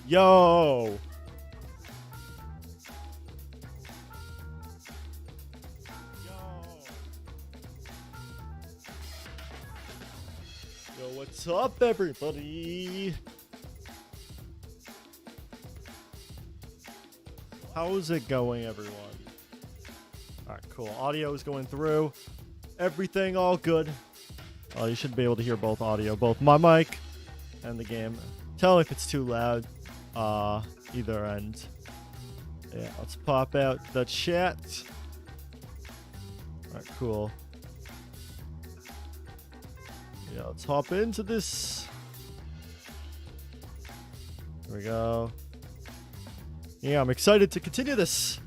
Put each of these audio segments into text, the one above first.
Yo! Yo, what's up, everybody? How's it going, everyone? Alright, cool. Audio is going through. Everything all good. Oh, you should be able to hear both audio, both my mic and the game. Tell me if it's too loud. Either end. Yeah, let's pop out the chat. Alright, cool. Yeah, let's hop into this. Here we go. Yeah, I'm excited to continue this.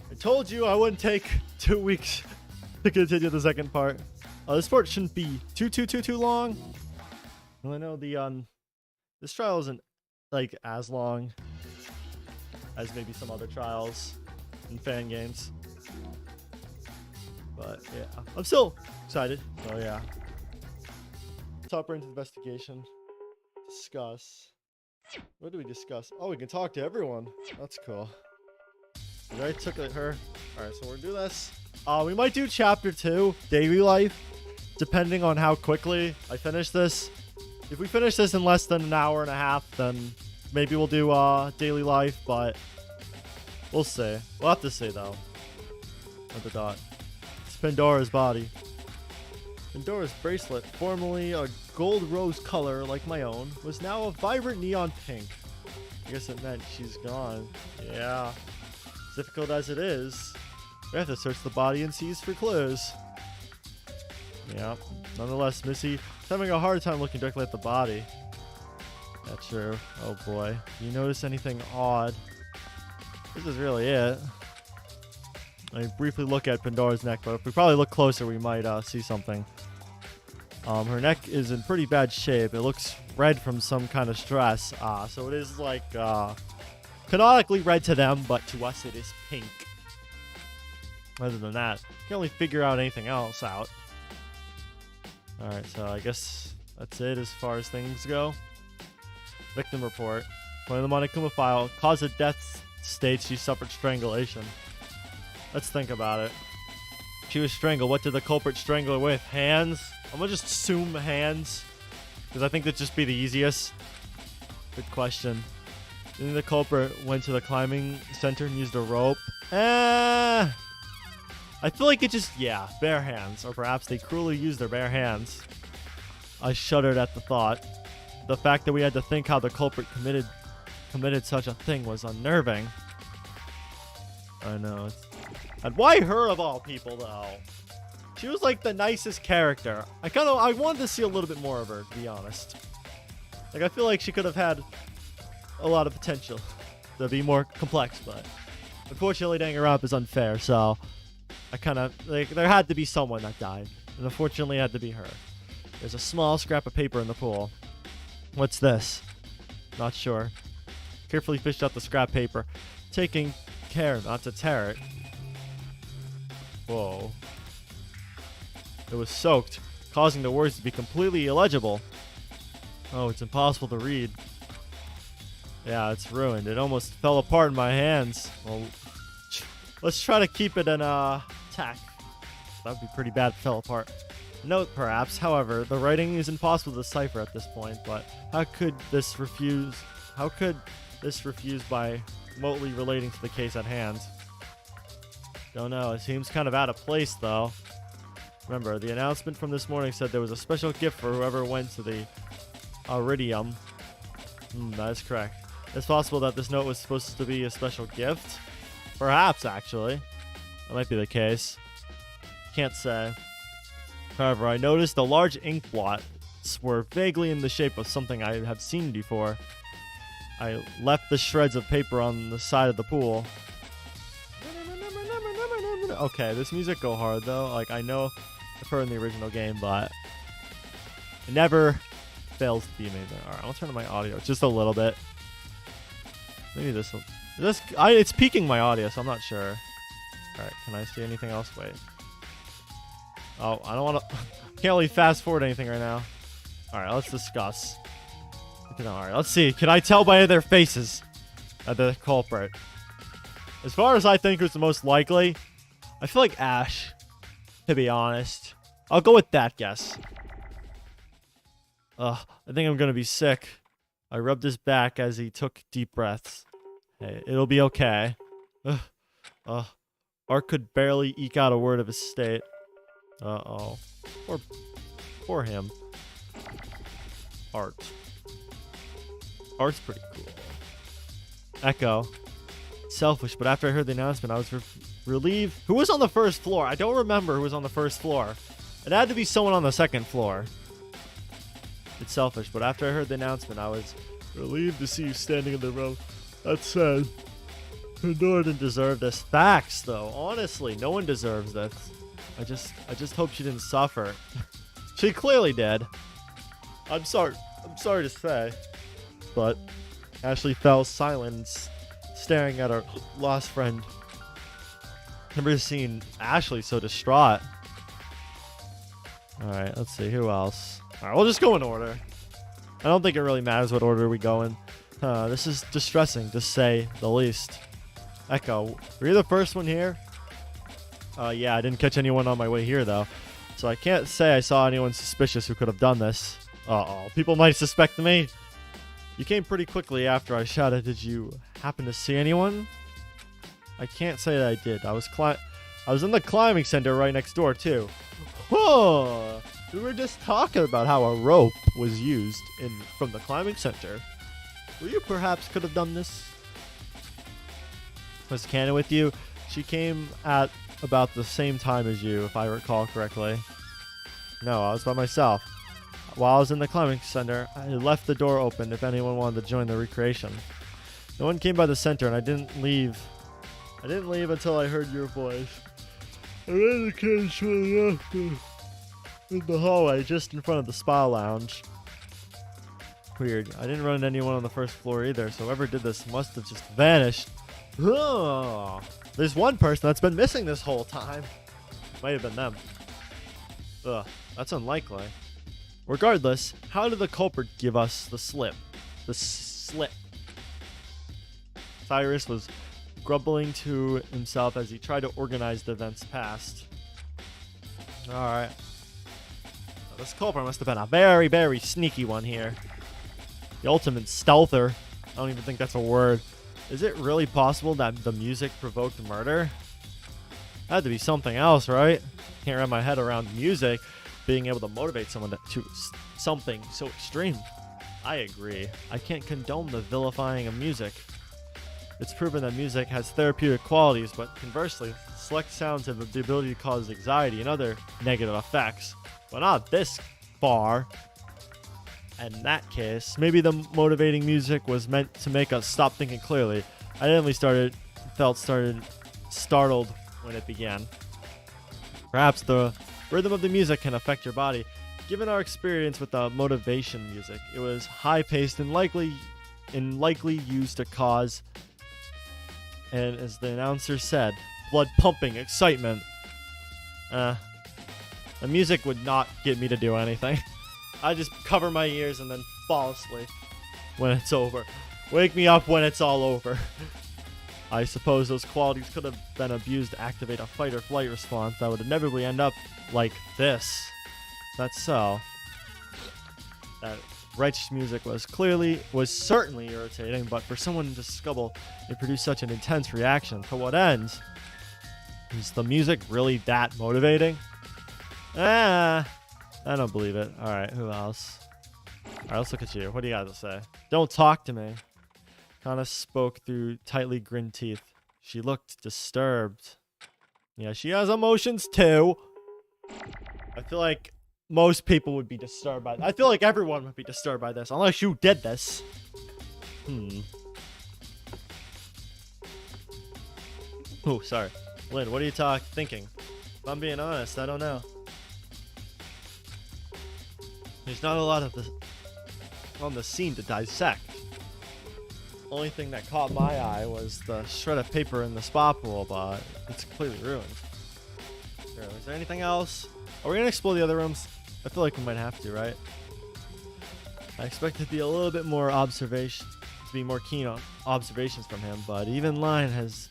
I told you I wouldn't take 2 weeks to continue the second part. This part shouldn't be too long. Well, I know the this trial isn't like as long as maybe some other trials in fan games, but yeah, I'm still excited. So yeah, top right into investigation. Discuss. What do we discuss? Oh, we can talk to everyone. That's cool. We already took her. All right, so we're gonna do this. We might do chapter 2, daily life, depending on how quickly I finish this. If we finish this in less than an hour and a half, then maybe we'll do daily life, but we'll see. We'll have to see though. At the dot. It's Pandora's body. Pandora's bracelet, formerly a gold rose color like my own, was now a vibrant neon pink. I guess it meant she's gone. Yeah. As difficult as it is, we have to search the body and seize for clues. Yeah. Nonetheless, Missy is having a hard time looking directly at the body. That's true. Oh boy. Do you notice anything odd? This is really it. I briefly look at Pandora's neck, but if we probably look closer, we might see something. Her neck is in pretty bad shape. It looks red from some kind of stress. So it is like canonically red to them, but to us it is pink. Other than that, can't really figure out anything else out. Alright, so I guess that's it as far as things go. Victim report. According to the Monokuma file, cause of death states she suffered strangulation. Let's think about it. She was strangled. What did the culprit strangle her with? Hands? I'm gonna just assume hands, because I think that'd just be the easiest. Good question. Then the culprit went to the climbing center and used a rope. I feel like it just, yeah, bare hands. Or perhaps they cruelly used their bare hands. I shuddered at the thought. The fact that we had to think how the culprit committed such a thing was unnerving. I know. And why her of all people, though? She was like the nicest character. I wanted to see a little bit more of her, to be honest. Like, I feel like she could have had a lot of potential to be more complex, but unfortunately Danganronpa is unfair, so I kind of, like, there had to be someone that died, and unfortunately it had to be her. There's a small scrap of paper in the pool. What's this? Not sure. Carefully fished out the scrap paper, taking care not to tear it. Whoa. It was soaked, causing the words to be completely illegible. Oh, it's impossible to read. Yeah, it's ruined. It almost fell apart in my hands. Well, let's try to keep it intact. That would be pretty bad if it fell apart. Note, perhaps. However, the writing is impossible to decipher at this point, but how could this refuse by remotely relating to the case at hand? Don't know. It seems kind of out of place, though. Remember, the announcement from this morning said there was a special gift for whoever went to the Iridium. That is correct. It's possible that this note was supposed to be a special gift. Perhaps, actually. That might be the case. Can't say. However, I noticed the large ink blots were vaguely in the shape of something I have seen before. I left the shreds of paper on the side of the pool. Okay, this music go hard, though. Like, I know I've heard in the original game, but it never fails to be amazing. Alright, I'll turn on my audio just a little bit. Maybe this will... It's peaking my audio, so I'm not sure. Alright, can I see anything else? Wait. Oh, I don't want to... Can't really fast forward anything right now. Alright, let's discuss. Alright, let's see. Can I tell by their faces the culprit? As far as I think who's the most likely, I feel like Ash, to be honest. I'll go with that guess. I think I'm gonna be sick. I rubbed his back as he took deep breaths. Hey, it'll be okay. Art could barely eke out a word of his state. Uh-oh. Poor him. Art's pretty cool. Echo. Selfish, but after I heard the announcement, I was relieved. Who was on the first floor? I don't remember who was on the first floor. It had to be someone on the second floor. It's selfish, but after I heard the announcement, I was relieved to see you standing in the row. That said, Nora didn't deserve this. Facts, though. Honestly, no one deserves this. I just hope she didn't suffer. She clearly did. I'm sorry to say, but Ashley fell silent, staring at her lost friend. Never seen Ashley so distraught. All right, let's see who else. All right, we'll just go in order. I don't think it really matters what order we go in. This is distressing, to say the least. Echo, were you the first one here? Yeah, I didn't catch anyone on my way here, though. So I can't say I saw anyone suspicious who could have done this. Uh-oh, people might suspect me. You came pretty quickly after I shouted. Did you happen to see anyone? I can't say that I did. I was in the climbing center right next door, too. Whoa! We were just talking about how a rope was used from the climbing center. Were you perhaps could have done this? Was candid with you? She came at about the same time as you, if I recall correctly. No, I was by myself. While I was in the climbing center, I left the door open if anyone wanted to join the recreation. No one came by the center, and I didn't leave. I didn't leave until I heard your voice. I ran the kids shortly after in the hallway, just in front of the spa lounge. Weird. I didn't run into anyone on the first floor either, so whoever did this must have just vanished. Oh, there's one person that's been missing this whole time. Might have been them. Ugh, that's unlikely. Regardless, how did the culprit give us the slip? The slip. Cyrus was grumbling to himself as he tried to organize the events past. Alright. This culprit must have been a very, very sneaky one here. The ultimate stealther. I don't even think that's a word. Is it really possible that the music provoked murder? That had to be something else, right? Can't wrap my head around music being able to motivate someone to something so extreme. I agree. I can't condone the vilifying of music. It's proven that music has therapeutic qualities, but conversely, select sounds have the ability to cause anxiety and other negative effects. But not this far. In that case, maybe the motivating music was meant to make us stop thinking clearly. I evidently felt startled when it began. Perhaps the rhythm of the music can affect your body. Given our experience with the motivation music, it was high-paced and likely used to cause, and as the announcer said, blood pumping, excitement. The music would not get me to do anything. I just cover my ears and then fall asleep when it's over. Wake me up when it's all over. I suppose those qualities could have been abused to activate a fight or flight response that would inevitably end up like this. That's so. That wretched music was certainly irritating, but for someone to stumble and produce such an intense reaction, for what ends? Is the music really that motivating? I don't believe it. Alright, who else? Alright, let's look at you. What do you got to say? Don't talk to me. Kana spoke through tightly grinned teeth. She looked disturbed. Yeah, she has emotions too. I feel like most people would be disturbed by I feel like everyone would be disturbed by this, unless you did this. Oh, sorry. Lynn, what are you thinking? If I'm being honest, I don't know. There's not a lot of this on the scene to dissect. Only thing that caught my eye was the shred of paper in the spa pool, but it's completely ruined. Sure, is there anything else? Are we gonna explore the other rooms? I feel like we might have to, right? I expected to be a little bit more to be more keen on observations from him, but even Lion is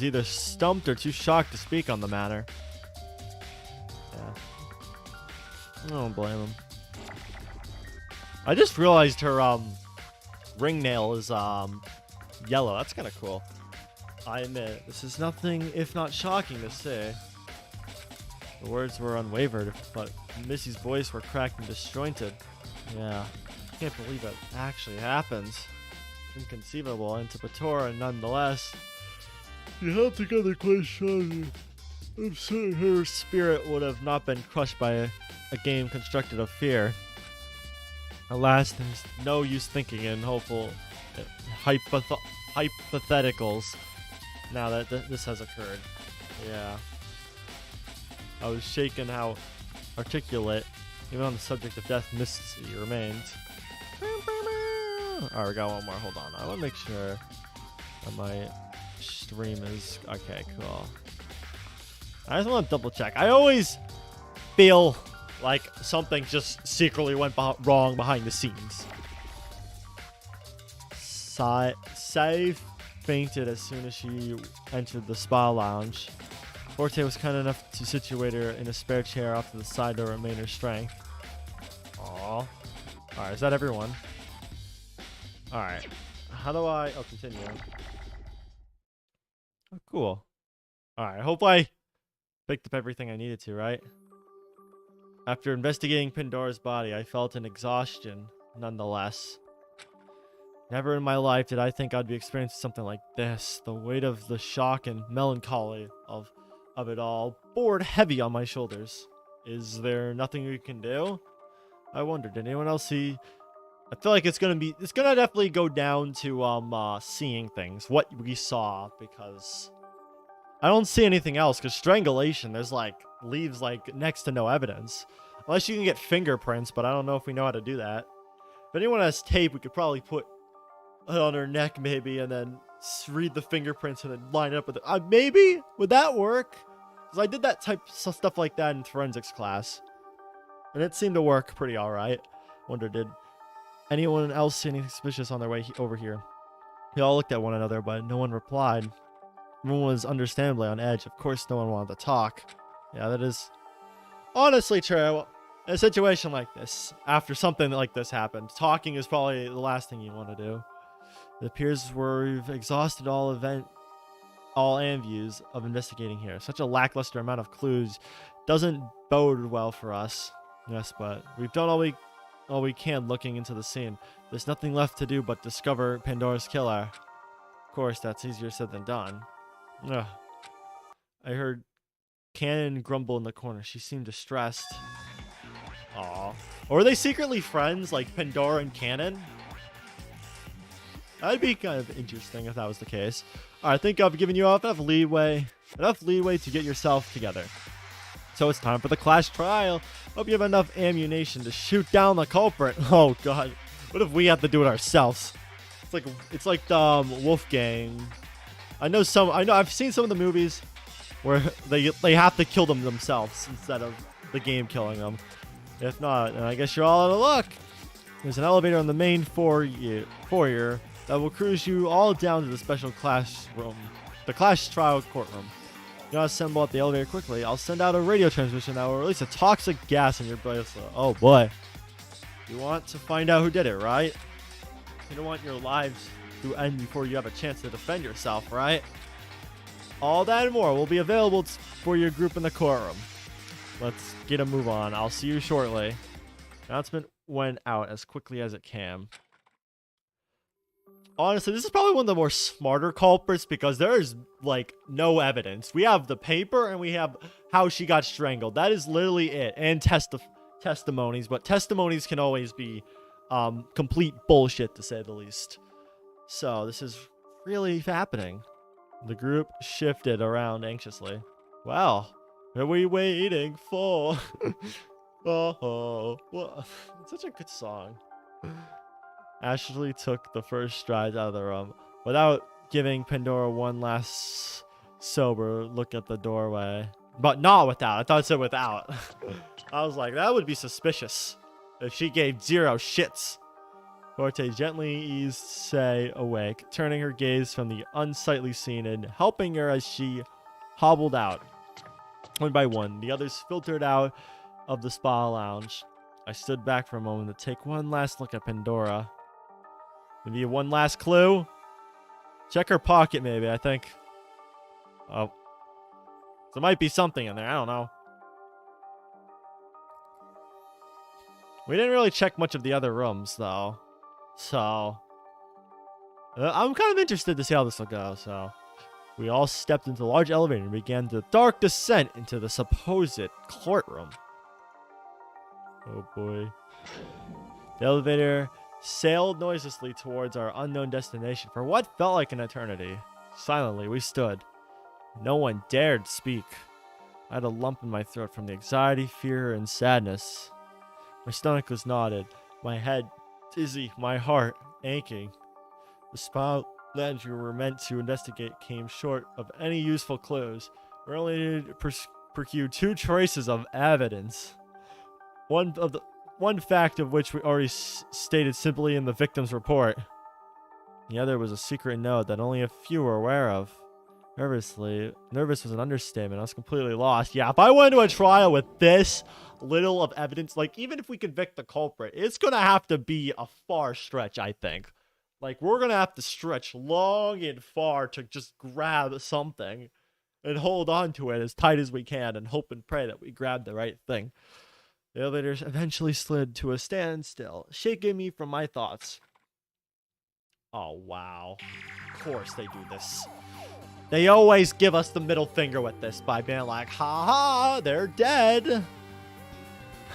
either stumped or too shocked to speak on the matter. Yeah. I don't blame him. I just realized her ring nail is yellow. That's kind of cool. I admit, this is nothing if not shocking to say. The words were unwavered, but Missy's voice were cracked and disjointed. Yeah, can't believe it actually happened. Inconceivable, anticipatory, nonetheless. You held together quite strongly. I'm certain her spirit would have not been crushed by a game constructed of fear. Alas, there's no use thinking in hopeful hypotheticals now that this has occurred. Yeah. I was shaken how articulate, even on the subject of death, Misty remained. Alright, we got one more. Hold on. I want to make sure that my stream is... Okay, cool. I just want to double check. I always feel like something just secretly went wrong behind the scenes. Saif fainted as soon as she entered the spa lounge. Forte was kind enough to situate her in a spare chair off to the side to remain her strength. Aww. Alright, is that everyone? Alright. How do I... Oh, continue. Oh, cool. Alright, I hope I picked up everything I needed to, right? After investigating Pandora's body, I felt an exhaustion, nonetheless. Never in my life did I think I'd be experiencing something like this. The weight of the shock and melancholy of it all bore heavy on my shoulders. Is there nothing we can do? I wondered, did anyone else see? I feel like it's gonna definitely go down to seeing things, what we saw, because I don't see anything else, because strangulation, there's like leaves like next to no evidence. Unless you can get fingerprints, but I don't know if we know how to do that. If anyone has tape, we could probably put it on her neck maybe, and then read the fingerprints and then line it up with it. Maybe? Would that work? Because I did that type of stuff like that in forensics class. And it seemed to work pretty alright. Wonder, did anyone else see anything suspicious on their way over here? We all looked at one another, but no one replied. Everyone was understandably on edge. Of course, no one wanted to talk. Yeah, that is honestly true. In a situation like this, after something like this happened, talking is probably the last thing you want to do. It appears we've exhausted all avenues of investigating here. Such a lackluster amount of clues doesn't bode well for us. Yes, but we've done all we can looking into the scene. There's nothing left to do but discover Pandora's killer. Of course, that's easier said than done. Ugh. I heard Cannon grumble in the corner. She seemed distressed. Aw. Or are they secretly friends, like Pandora and Cannon? That'd be kind of interesting if that was the case. I think I've given you enough leeway to get yourself together. So it's time for the clash trial. Hope you have enough ammunition to shoot down the culprit. Oh god, what if we have to do it ourselves? It's like the Wolfgang. I've seen some of the movies where they have to kill them themselves instead of the game killing them. If not, then I guess you're all out of luck. There's an elevator on the main foyer that will cruise you all down to the special classroom, the clash trial courtroom. You gotta assemble at the elevator quickly. I'll send out a radio transmission that will release a toxic gas in your bracelet. Oh boy. You want to find out who did it, right? You don't want your lives to end before you have a chance to defend yourself, right? All that and more will be available for your group in the courtroom. Let's get a move on. I'll see you shortly. Announcement went out as quickly as it came. Honestly, this is probably one of the more smarter culprits because there is, like, no evidence. We have the paper and we have how she got strangled. That is literally it. And testimonies. But testimonies can always be complete bullshit, to say the least. So, this is really happening. The group shifted around anxiously. Well, what are we waiting for? Oh, well, it's such a good song. Ashley took the first strides out of the room without giving Pandora one last sober look at the doorway. But not without. I thought it said without. I was like, that would be suspicious if she gave zero shits Forte gently eased Say awake, turning her gaze from the unsightly scene and helping her as she hobbled out. One by one, the others filtered out of the spa lounge. I stood back for a moment to take one last look at Pandora. Maybe one last clue? Check her pocket, maybe, I think. Oh. There might be something in there, I don't know. We didn't really check much of the other rooms, though. So, I'm kind of interested to see how this will go, so. We all stepped into the large elevator and began the dark descent into the supposed courtroom. Oh boy. The elevator sailed noiselessly towards our unknown destination for what felt like an eternity. Silently, we stood. No one dared speak. I had a lump in my throat from the anxiety, fear, and sadness. My stomach was knotted, my head dizzy, my heart aching. The spa lounge we were meant to investigate came short of any useful clues. We only needed to procure 2 traces of evidence. One fact of which we already stated simply in the victim's report. The other was a secret note that only a few were aware of. Nervous was an understatement. I was completely lost. Yeah, if I went to a trial with this little of evidence, like, even if we convict the culprit, it's gonna have to be a far stretch, I think. Like, we're gonna have to stretch long and far to just grab something and hold on to it as tight as we can and hope and pray that we grab the right thing. The elevators eventually slid to a standstill, shaking me from my thoughts. Oh, wow. Of course they do this. They always give us the middle finger with this by being like, ha ha, they're dead.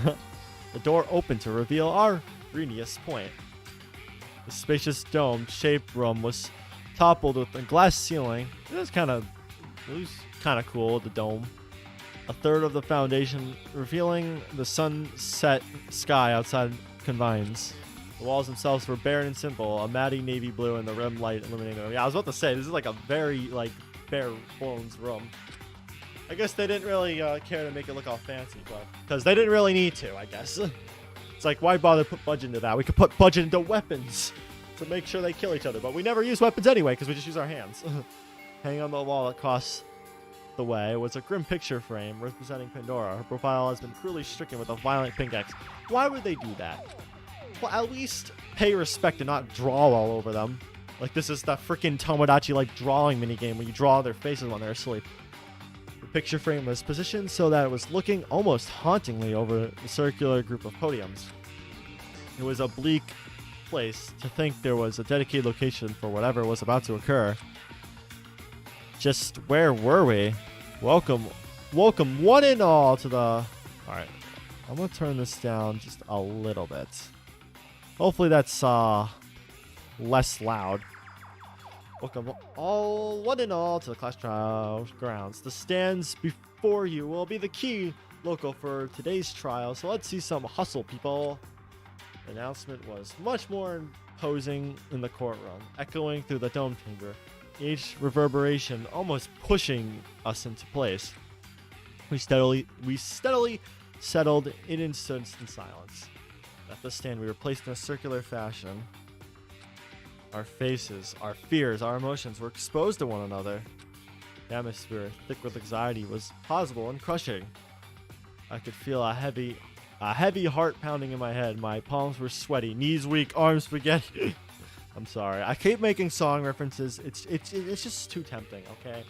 The door opened to reveal our greeniest point. The spacious dome-shaped room was toppled with a glass ceiling. It was kind of cool, the dome. A third of the foundation, revealing the sunset sky outside confines. The walls themselves were barren and simple, a matty navy blue and the rim light illuminating the room. Yeah, I was about to say, this is like a very, like, bare bones room. I guess they didn't really care to make it look all fancy, but because they didn't really need to, I guess. It's like, why bother put budget into that? We could put budget into weapons to make sure they kill each other, but we never use weapons anyway because we just use our hands. Hanging on the wall across the way was a grim picture frame representing Pandora. Her profile has been cruelly stricken with a violent pink X. Why would they do that? Well, at least pay respect and not draw all over them. Like, this is the freaking Tomodachi like drawing minigame where you draw their faces when they're asleep. The picture frame was positioned so that it was looking almost hauntingly over the circular group of podiums. It was a bleak place to think there was a dedicated location for whatever was about to occur. Just where were we? Welcome one and all to the... Alright, I'm gonna turn this down just a little bit. Hopefully that's less loud. Welcome one and all to the class trial grounds. The stands before you will be the key local for today's trial, so let's see some hustle, people. The announcement was much more imposing in the courtroom, echoing through the dome chamber, each reverberation almost pushing us into place. We steadily settled in instant silence. At the stand, we were placed in a circular fashion. Our faces, our fears, our emotions were exposed to one another. The atmosphere, thick with anxiety, was possible and crushing. I could feel a heavy heart pounding in my head. My palms were sweaty, knees weak, arms spaghetti. I'm sorry. I keep making song references. It's just too tempting, okay?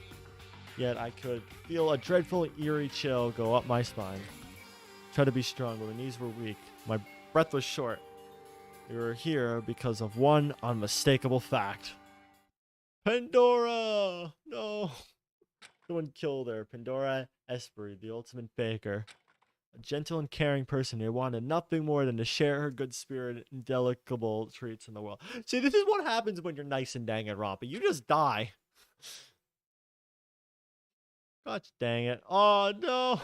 Yet I could feel a dreadful, eerie chill go up my spine. Tried to be strong, but my knees were weak. My breath was short. We were here because of one unmistakable fact. Pandora! No. Someone killed her. Pandora Esprit, the ultimate baker. A gentle and caring person who wanted nothing more than to share her good spirit and delectable treats in the world. See, this is what happens when you're nice in Danganronpa. You just die. Gosh dang it. Oh, no.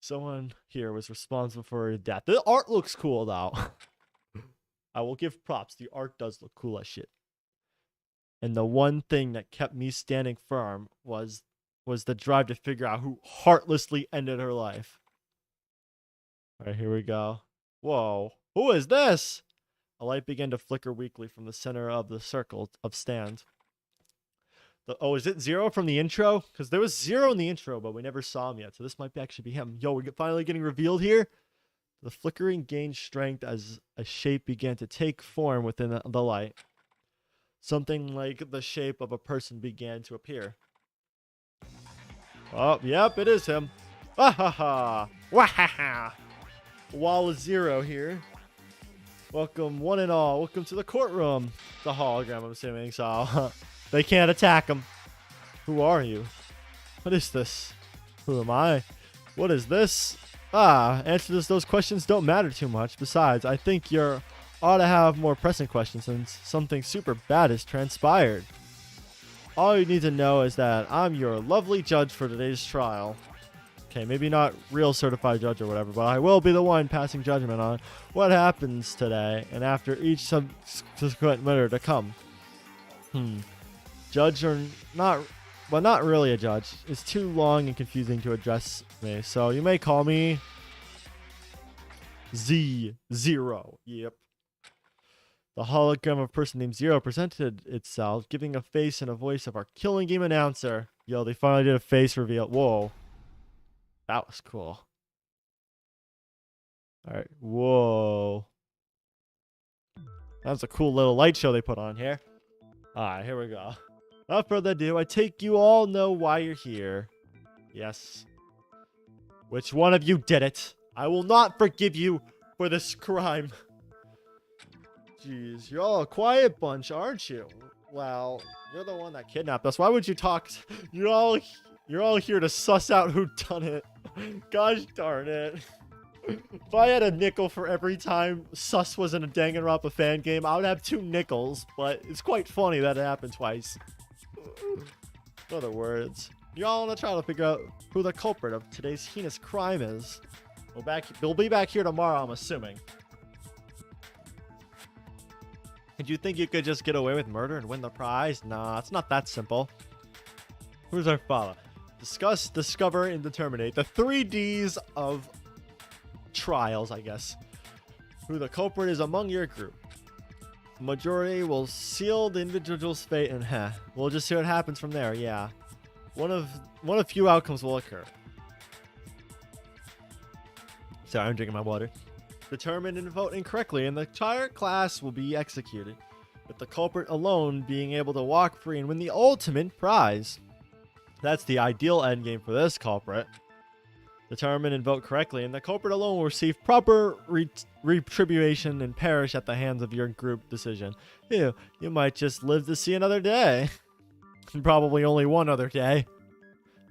Someone here was responsible for her death. The art looks cool, though. I will give props. The art does look cool as shit. And the one thing that kept me standing firm was the drive to figure out who heartlessly ended her life. All right, here we go. Whoa. Who is this? A light began to flicker weakly from the center of the circle of stand. Oh, is it Zero from the intro? Because there was Zero in the intro, but we never saw him yet. So this might actually be him. Yo, we're finally getting revealed here. The flickering gained strength as a shape began to take form within the light. Something like the shape of a person began to appear. Oh, yep, it is him. Wahaha! Wahaha! Wall Zero here. Welcome, one and all. Welcome to the courtroom. The hologram, I'm assuming, so they can't attack him. Who are you? What is this? Who am I? What is this? Answers to those questions don't matter too much. Besides, I think you ought to have more pressing questions since something super bad has transpired. All you need to know is that I'm your lovely judge for today's trial. Okay, maybe not real certified judge or whatever, but I will be the one passing judgment on what happens today and after each subsequent murder to come. Judge or not, well, not really a judge. It's too long and confusing to address me, so you may call me Zero. Yep. The hologram of a person named Zero presented itself, giving a face and a voice of our killing game announcer. Yo, they finally did a face reveal. Whoa. That was cool. Alright. Whoa. That was a cool little light show they put on here. Alright, here we go. Without further ado, I take you all know why you're here. Yes. Which one of you did it? I will not forgive you for this crime. Jeez, you're all a quiet bunch, aren't you? Well, you're the one that kidnapped us. Why would you talk? You're all here to suss out who done it. Gosh darn it. If I had a nickel for every time Sus was in a Danganronpa fan game, I would have 2 nickels, but it's quite funny that it happened twice. In other words, you all want to try to figure out who the culprit of today's heinous crime is. We'll be back here tomorrow, I'm assuming. And you think you could just get away with murder and win the prize? Nah, it's not that simple. Who's our father? Discuss, discover, and determine the 3 Ds of trials, I guess. Who the culprit is among your group. The majority will seal the individual's fate and we'll just see what happens from there, yeah. One of few outcomes will occur. Sorry, I'm drinking my water. Determine and vote incorrectly, and the entire class will be executed, with the culprit alone being able to walk free and win the ultimate prize. That's the ideal endgame for this culprit. Determine and vote correctly, and the culprit alone will receive proper retribution and perish at the hands of your group decision. You might just live to see another day. Probably only one other day.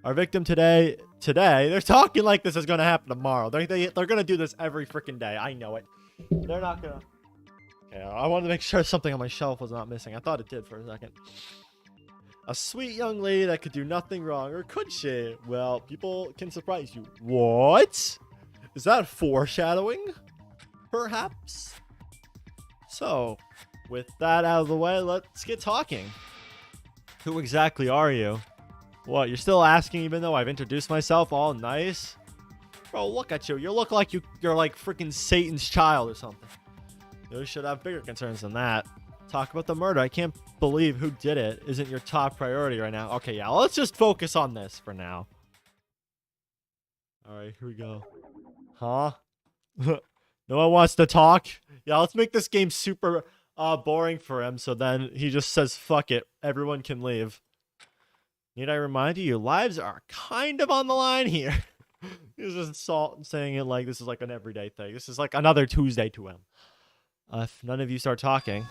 Our victim today, they're talking like this is going to happen tomorrow. They're going to do this every freaking day. I know it. They're not going to. Okay, I wanted to make sure something on my shelf was not missing. I thought it did for a second. A sweet young lady that could do nothing wrong, or could she? Well, people can surprise you. What? Is that foreshadowing? Perhaps? So, with that out of the way, let's get talking. Who exactly are you? What, you're still asking even though I've introduced myself all nice? Bro, look at you. You look like you're like freaking Satan's child or something. You should have bigger concerns than that. Talk about the murder. I can't believe who did it isn't your top priority right now. Okay, yeah, let's just focus on this for now. Alright, here we go. Huh? No one wants to talk? Yeah, let's make this game super boring for him, so then he just says, fuck it, everyone can leave. Need I remind you, your lives are kind of on the line here. He's just saying it like this is like an everyday thing. This is like another Tuesday to him. If none of you start talking,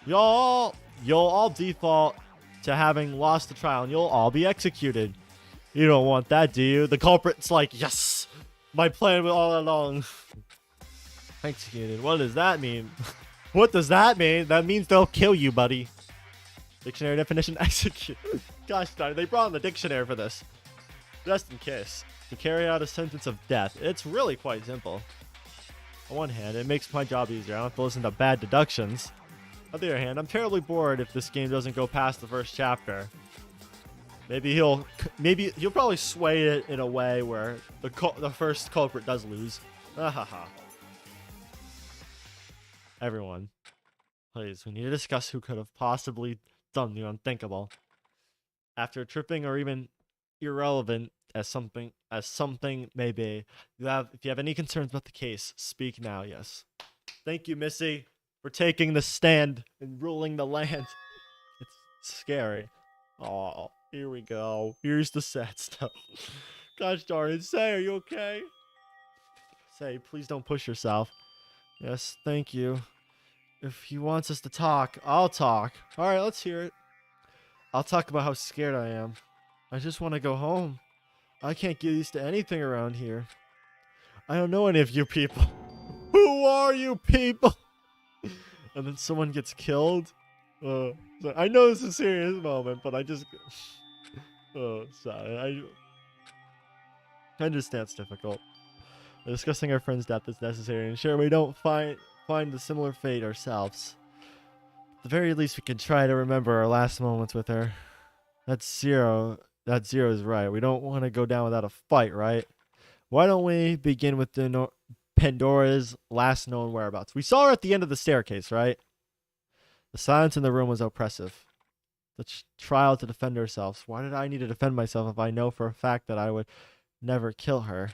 you'll all default to having lost the trial, and you'll all be executed. You don't want that, do you? The culprit's like, yes, my plan was all along. Executed. What does that mean? What does that mean? That means they'll kill you, buddy. Dictionary definition, execute. Gosh darn it, they brought in the dictionary for this. Just in case. To carry out a sentence of death. It's really quite simple. On one hand, it makes my job easier. I don't have to listen to bad deductions. On the other hand, I'm terribly bored if this game doesn't go past the first chapter. Maybe he'll probably sway it in a way where the first culprit does lose. Everyone, Please, we need to discuss who could have possibly done the unthinkable. After tripping or even irrelevant as something may be, if you have any concerns about the case, speak now, yes. Thank you, Missy, for taking the stand and ruling the land. It's scary. Oh, here we go. Here's the sad stuff. Gosh darn it. Say, are you okay? Say, please don't push yourself. Yes, thank you. If he wants us to talk, I'll talk. Alright, let's hear it. I'll talk about how scared I am. I just want to go home. I can't get used to anything around here. I don't know any of you people. Who are you people? And then someone gets killed. So I know it's a serious moment, but I just... sorry. I understand it's difficult. Discussing our friend's death is necessary, and sure, we don't find the similar fate ourselves. At the very least, we can try to remember our last moments with her. That's Zero. That Zero is right. We don't want to go down without a fight, right? Why don't we begin with Pandora's last known whereabouts? We saw her at the end of the staircase, right? The silence in the room was oppressive. The trial to defend ourselves. Why did I need to defend myself if I know for a fact that I would never kill her?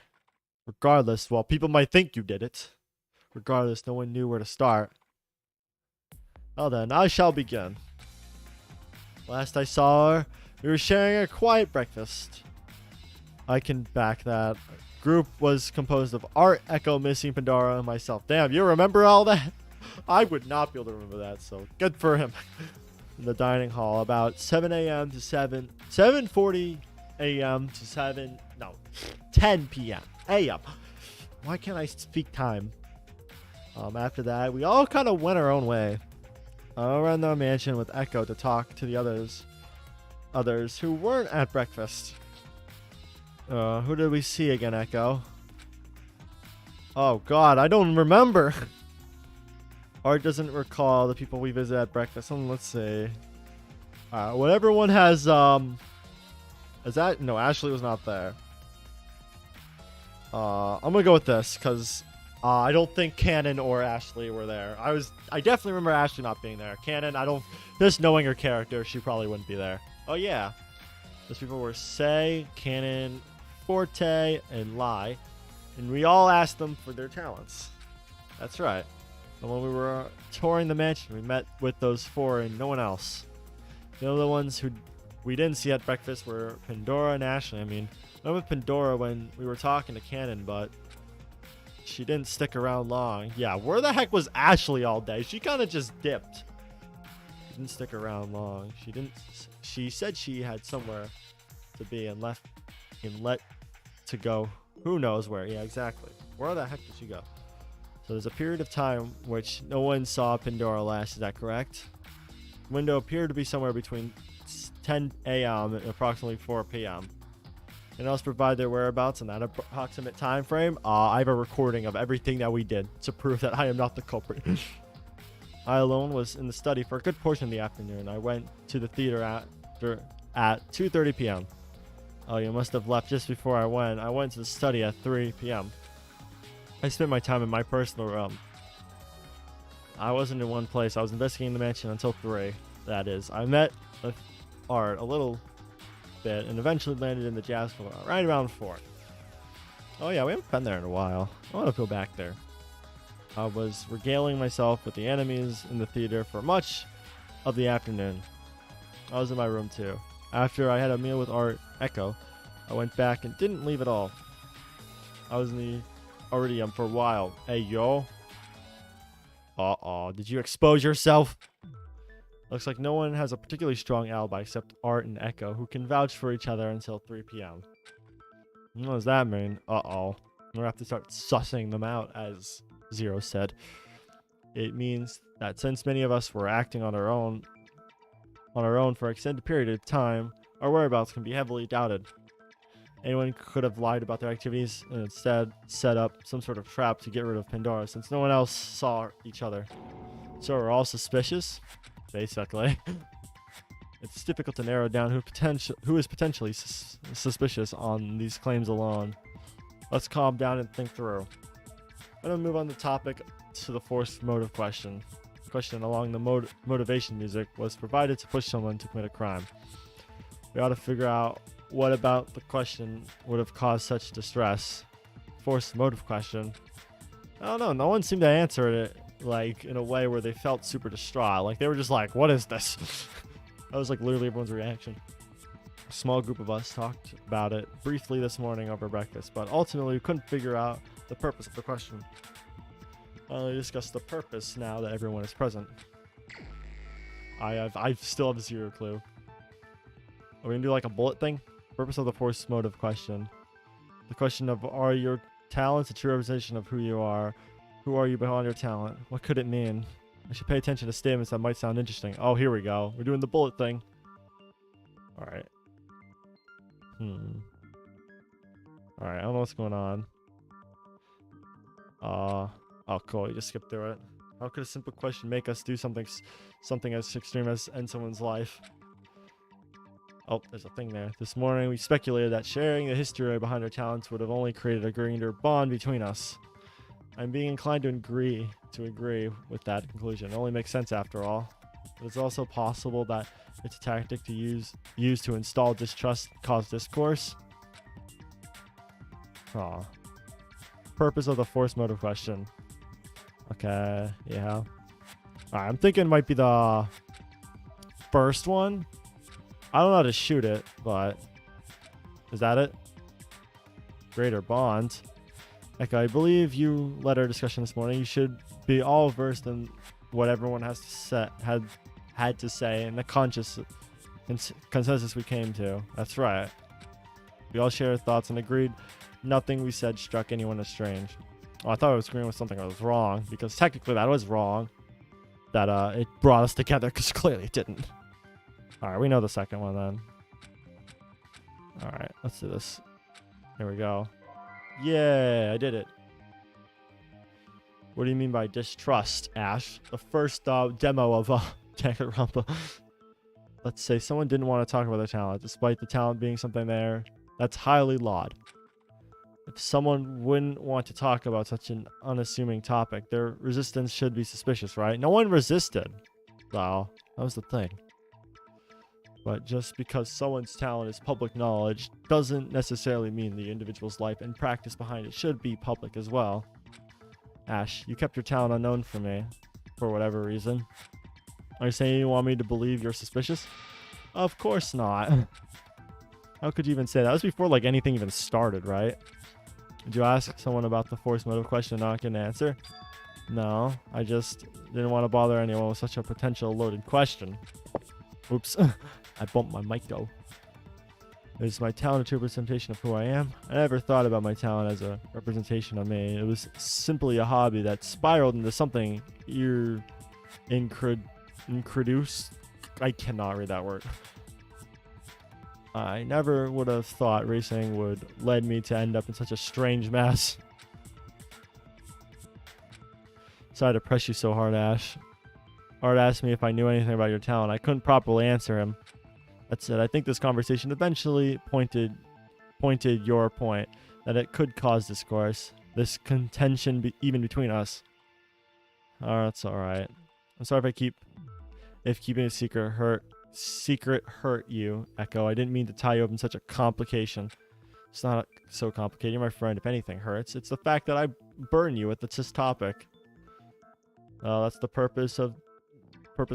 Regardless, well, people might think you did it. Regardless, no one knew where to start. Well then, I shall begin. Last I saw her, we were sharing a quiet breakfast. I can back that. Group was composed of Art, Echo, Missy, Pandora, and myself. Damn, you remember all that? I would not be able to remember that, so good for him. In the dining hall, about 7 a.m. to 7:40 a.m. to 10 p.m. a.m. Why can't I speak time? After that, we all kind of went our own way. Around the mansion with Echo to talk to the others who weren't at breakfast. Who did we see again, Echo? Oh God, I don't remember. Art doesn't recall the people we visited at breakfast. Let's see. When everyone has is that no? Ashley was not there. I'm gonna go with this because I don't think Cannon or Ashley were there. I definitely remember Ashley not being there. Cannon, just knowing her character, she probably wouldn't be there. Oh yeah, those people were Say, Cannon, Forte, and Lai, and we all asked them for their talents. That's right. And when we were touring the mansion, we met with those four and no one else. The only ones who we didn't see at breakfast were Pandora and Ashley. I mean, I went with Pandora when we were talking to Cannon, but she didn't stick around long. Yeah, where the heck was Ashley all day? She kind of just dipped. She didn't stick around long. She said she had somewhere to be and let to go. Who knows where? Yeah, exactly. Where the heck did she go? So there's a period of time which no one saw Pandora last. Is that correct? The window appeared to be somewhere between 10 a.m. and approximately 4 p.m. And else provide their whereabouts in that approximate time frame. I have a recording of everything that we did to prove that I am not the culprit. I alone was in the study for a good portion of the afternoon. I went to the theater at 2:30 p.m. Oh, you must have left just before I went. I went to the study at 3 p.m. I spent my time in my personal room. I wasn't in one place. I was investigating the mansion until 3. That is. I met with Art a little bit and eventually landed in the jazz club right around 4. Oh yeah, we haven't been there in a while. I want to go back there. I was regaling myself with the enemies in the theater for much of the afternoon. I was in my room too. After I had a meal with Art, Echo, I went back and didn't leave at all. I was in the Iridium for a while. Hey yo. Did you expose yourself? Looks like no one has a particularly strong alibi except Art and Echo, who can vouch for each other until 3 p.m. What does that mean? We're gonna have to start sussing them out, as Zero said. It means that since many of us were acting on our own for an extended period of time, our whereabouts can be heavily doubted. Anyone could have lied about their activities and instead set up some sort of trap to get rid of Pandora, since no one else saw each other. So we're all suspicious? Basically. It's difficult to narrow down who is potentially suspicious on these claims alone. Let's calm down and think through. I'm going to move on the topic to the forced motive question. question along the motivation music was provided to push someone to commit a crime. We ought to figure out what about the question would have caused such distress. Forced motive question. I don't know. No one seemed to answer it like in a way where they felt super distraught. Like they were just like, "What is this?" That was like literally everyone's reaction. A small group of us talked about it briefly this morning over breakfast, but ultimately we couldn't figure out the purpose of the question. I'll discuss the purpose now that everyone is present. I still have zero clue. Are we gonna do like a bullet thing? Purpose of the forced motive question. The question of, are your talents a true representation of who you are? Who are you behind your talent? What could it mean? I should pay attention to statements that might sound interesting. Oh, here we go. We're doing the bullet thing. Alright. Alright, I don't know what's going on. Oh, cool. You just skipped through it. How could a simple question make us do something as extreme as end someone's life? Oh, there's a thing there. This morning, we speculated that sharing the history behind our talents would have only created a greater bond between us. I'm being inclined to agree with that conclusion. It only makes sense after all. But it's also possible that it's a tactic to use to install distrust, cause discourse. Aw. Purpose of the forced motive question. Okay, yeah. Alright, I'm thinking it might be the first one. I don't know how to shoot it, but is that it? Greater bond. Echo, I believe you led our discussion this morning. You should be all versed in what everyone had to say and the consensus we came to. That's right. We all shared thoughts and agreed nothing we said struck anyone as strange. Oh, I thought I was agreeing with something that was wrong, because technically that was wrong. That it brought us together, because clearly it didn't. Alright, we know the second one then. Alright, let's do this. Here we go. Yeah, I did it. What do you mean by distrust, Ash? The first demo of Danganronpa. Let's say someone didn't want to talk about their talent, despite the talent being something there that's highly laud. If someone wouldn't want to talk about such an unassuming topic, their resistance should be suspicious, right? No one resisted. Well, that was the thing. But just because someone's talent is public knowledge doesn't necessarily mean the individual's life and practice behind it should be public as well. Ash, you kept your talent unknown from me, for whatever reason. Are you saying you want me to believe you're suspicious? Of course not. How could you even say that? That was before like anything even started, right? Did you ask someone about the forced motive question and not get an answer? No, I just didn't want to bother anyone with such a potential loaded question. Oops. I bumped my mic though. Is my talent a true representation of who I am? I never thought about my talent as a representation of me. It was simply a hobby that spiraled into something incredulous. I cannot read that word. I never would have thought racing would lead me to end up in such a strange mess. Sorry to press you so hard, Ash. Art asked me if I knew anything about your talent. I couldn't properly answer him. That said, I think this conversation eventually pointed your point that it could cause discourse, this contention even between us. Oh, that's all right. I'm sorry if keeping a secret hurt you, Echo. I didn't mean to tie you up in such a complication. It's not so complicated. You're my friend. If anything hurts, it's the fact that I burn you with this topic. That's the purpose of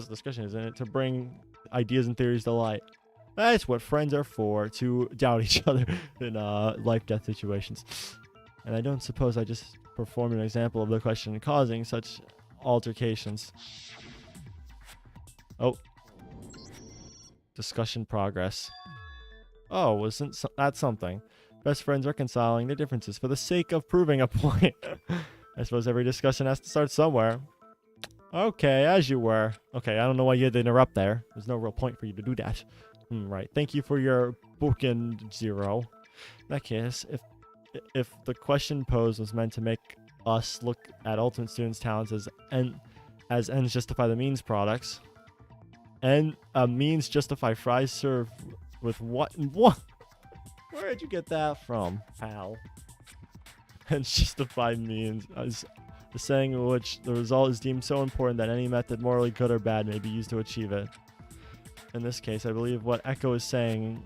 discussion, isn't it? To bring ideas and theories to light. That's what friends are for, to doubt each other in life-death situations. And I don't suppose I just performed an example of the question causing such altercations. Oh. Discussion progress. Oh, wasn't that something? Best friends reconciling their differences for the sake of proving a point. I suppose every discussion has to start somewhere. Okay, as you were. Okay, I don't know why you had to interrupt there. There's no real point for you to do that. Right. Thank you for your bookend 0. In that case, if the question posed was meant to make us look at ultimate students' talents as ends justify the means products, and means justify fries served with what? Where did you get that from, pal? And justify means as The saying in which the result is deemed so important that any method, morally good or bad, may be used to achieve it. In this case, I believe what Echo is saying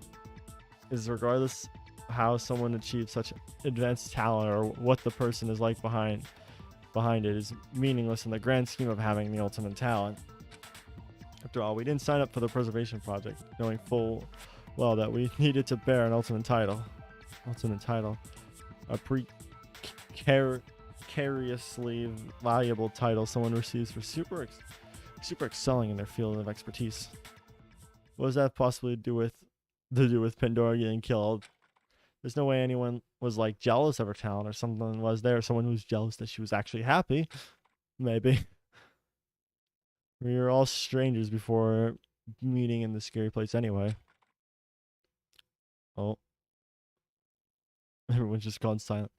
is regardless how someone achieves such advanced talent or what the person is like behind it is meaningless in the grand scheme of having the ultimate talent. After all, we didn't sign up for the preservation project, knowing full well that we needed to bear an ultimate title. A precariously valuable title someone receives for super excelling in their field of expertise. What does that possibly to do with Pandora getting killed? There's no way anyone was like jealous of her talent or something. Was there someone who was jealous that she was actually happy? Maybe. We were all strangers before meeting in the scary place anyway. Oh. Everyone's just gone silent.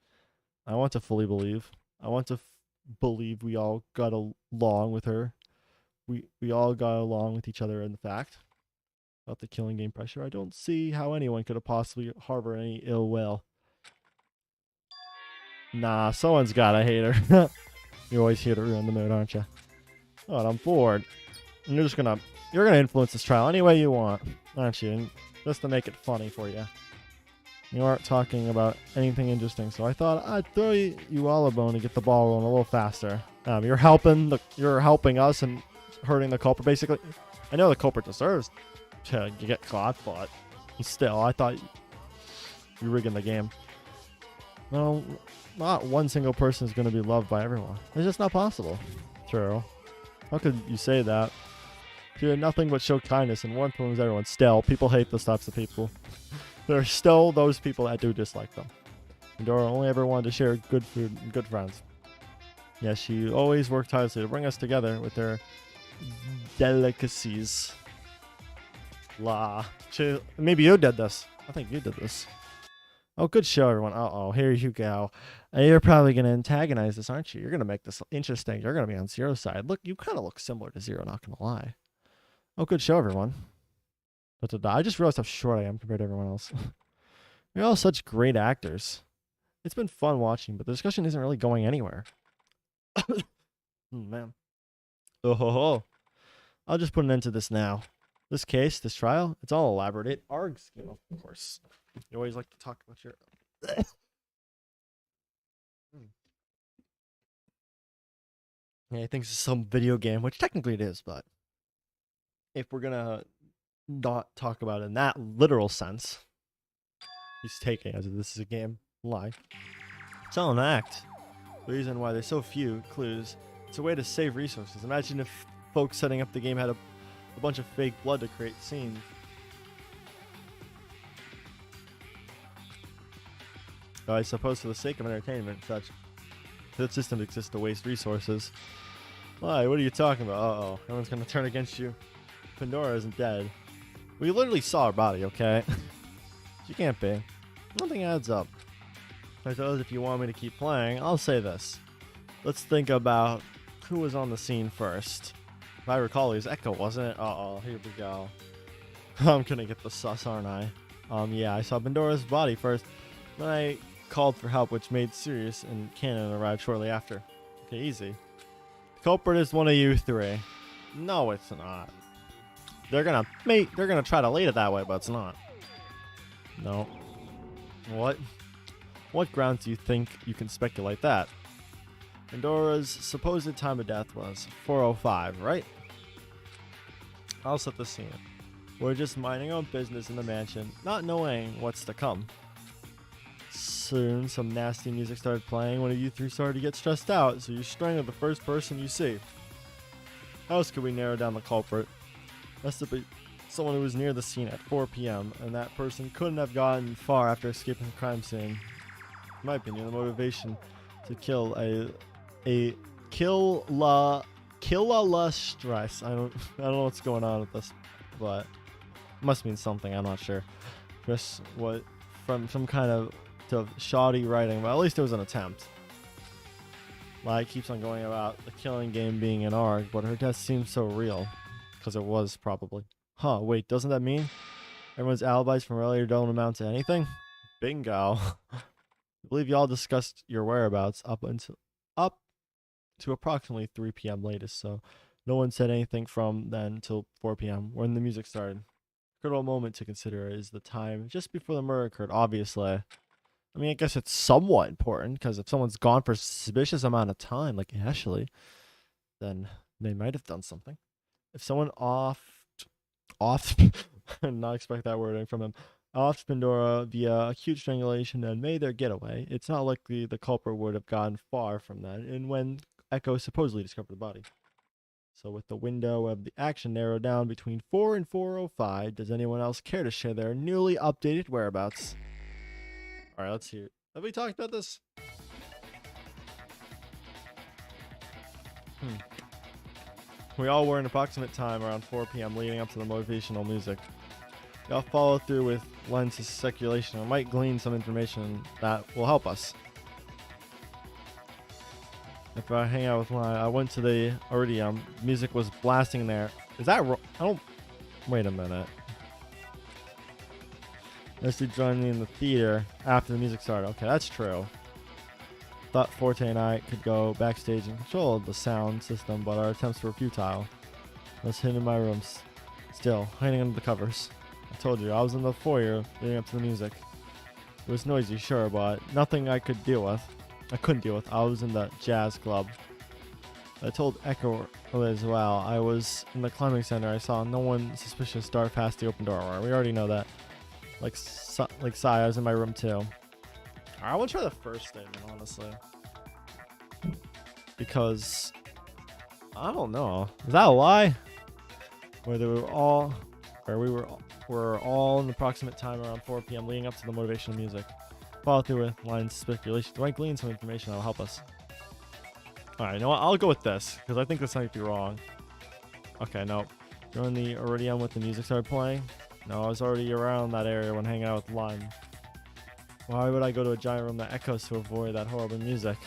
I want to fully believe. I want to believe we all got along with her. We all got along with each other in the fact. About the killing game pressure, I don't see how anyone could have possibly harbor any ill will. Nah, someone's gotta hate her. You're always here to ruin the mood, aren't you? Oh, I'm bored. And you're gonna influence this trial any way you want, aren't you? And just to make it funny for you. You aren't talking about anything interesting, so I thought I'd throw you all a bone to get the ball rolling a little faster. You're helping us and hurting the culprit, basically. I know the culprit deserves to get caught, but still, I thought you're rigging the game. No, not one single person is going to be loved by everyone. It's just not possible. True. How could you say that? You did nothing but show kindness and warmth towards everyone. Still, people hate those types of people. There are still those people that do dislike them. Dora only ever wanted to share good food and good friends. Yes, she always worked tirelessly to bring us together with her delicacies. Maybe you did this. I think you did this. Oh, good show, everyone. Uh-oh, here you go. You're probably going to antagonize this, aren't you? You're going to make this interesting. You're going to be on Zero's side. Look, you kind of look similar to Zero, not going to lie. Oh, good show, everyone. I just realized how short I am compared to everyone else. You're all such great actors. It's been fun watching, but the discussion isn't really going anywhere. Man. Oh ho ho. I'll just put an end to this now. This case, this trial, it's all elaborate. It args, of course. You always like to talk about your... Yeah, he thinks it's some video game, which technically it is, but if we're gonna not talk about it in that literal sense, he's taking as if this is a game. Lie. It's all an act. The reason why there's so few clues, it's a way to save resources. Imagine if folks setting up the game had a bunch of fake blood to create scenes. I suppose for the sake of entertainment, such systems exist to waste resources. Why? What are you talking about? Uh-oh. Everyone's gonna turn against you. Pandora isn't dead. We literally saw her body, okay? She can't be. Nothing adds up. I suppose if you want me to keep playing, I'll say this. Let's think about who was on the scene first. If I recall, it was Echo, wasn't it? Uh-oh, here we go. I'm gonna get the sus, aren't I? Yeah, I saw Pandora's body first. Then I called for help, which made Sirius and Cannon arrive shortly after. Okay, easy. The culprit is one of you three. No, it's not. They're gonna try to lead it that way, but it's not. No. What? What grounds do you think you can speculate that? Pandora's supposed time of death was 4:05, right? I'll set the scene. We're just minding our own business in the mansion, not knowing what's to come. Soon, some nasty music started playing. One of you three started to get stressed out, so you strangled the first person you see. How else could we narrow down the culprit? Must have been someone who was near the scene at 4 p.m., and that person couldn't have gotten far after escaping the crime scene. In my opinion, the motivation to kill kill la stress. I don't know what's going on with this, but it must mean something. I'm not sure. Just what from some kind of shoddy writing, but at least it was an attempt. Lie keeps on going about the killing game being an arc, but her death seems so real, because it was probably. Huh? Wait, doesn't that mean everyone's alibis from earlier don't amount to anything? Bingo. I believe y'all discussed your whereabouts up to approximately 3 p.m. latest, so no one said anything from then till 4 p.m. when the music started. Critical moment to consider is the time just before the murder occurred, obviously. I mean, I guess it's somewhat important, because if someone's gone for a suspicious amount of time, like Ashley, then they might have done something. If someone off, not expect that wording from him, off Pandora via acute strangulation and made their getaway, it's not likely the culprit would have gone far from that, and when Echo supposedly discovered the body. So with the window of the action narrowed down between 4 and 4:05, does anyone else care to share their newly updated whereabouts? All right, let's hear it. Have we talked about this? We all were an approximate time around 4 p.m. leading up to the motivational music. We all follow through with Len's speculation and might glean some information that will help us. After I hang out with Len, I went to the Iridium. Music was blasting there. Is that I don't... Wait a minute. Leslie joined me in the theater after the music started. Okay, that's true. Thought Forte and I could go backstage and control the sound system, but our attempts were futile. I was hidden in my room, still hiding under the covers. I told you, I was in the foyer leading up to the music. It was noisy, sure, but nothing I couldn't deal with. I was in the jazz club. I told Echo as well. I was in the climbing center. I saw no one suspicious dart past the open door. We already know that. Like Sai, I was in my room too. I want to try the first statement, honestly, because I don't know. Is that a lie? Where we were all in the approximate time around 4 p.m. leading up to the motivational music. Follow through with Line's speculation. Do I glean some information that'll help us? All right, you know what? I'll go with this because I think this might be wrong. Okay, no. During the Iridium with the music started playing. No, I was already around that area when hanging out with Line. Why would I go to a giant room that echoes to avoid that horrible music?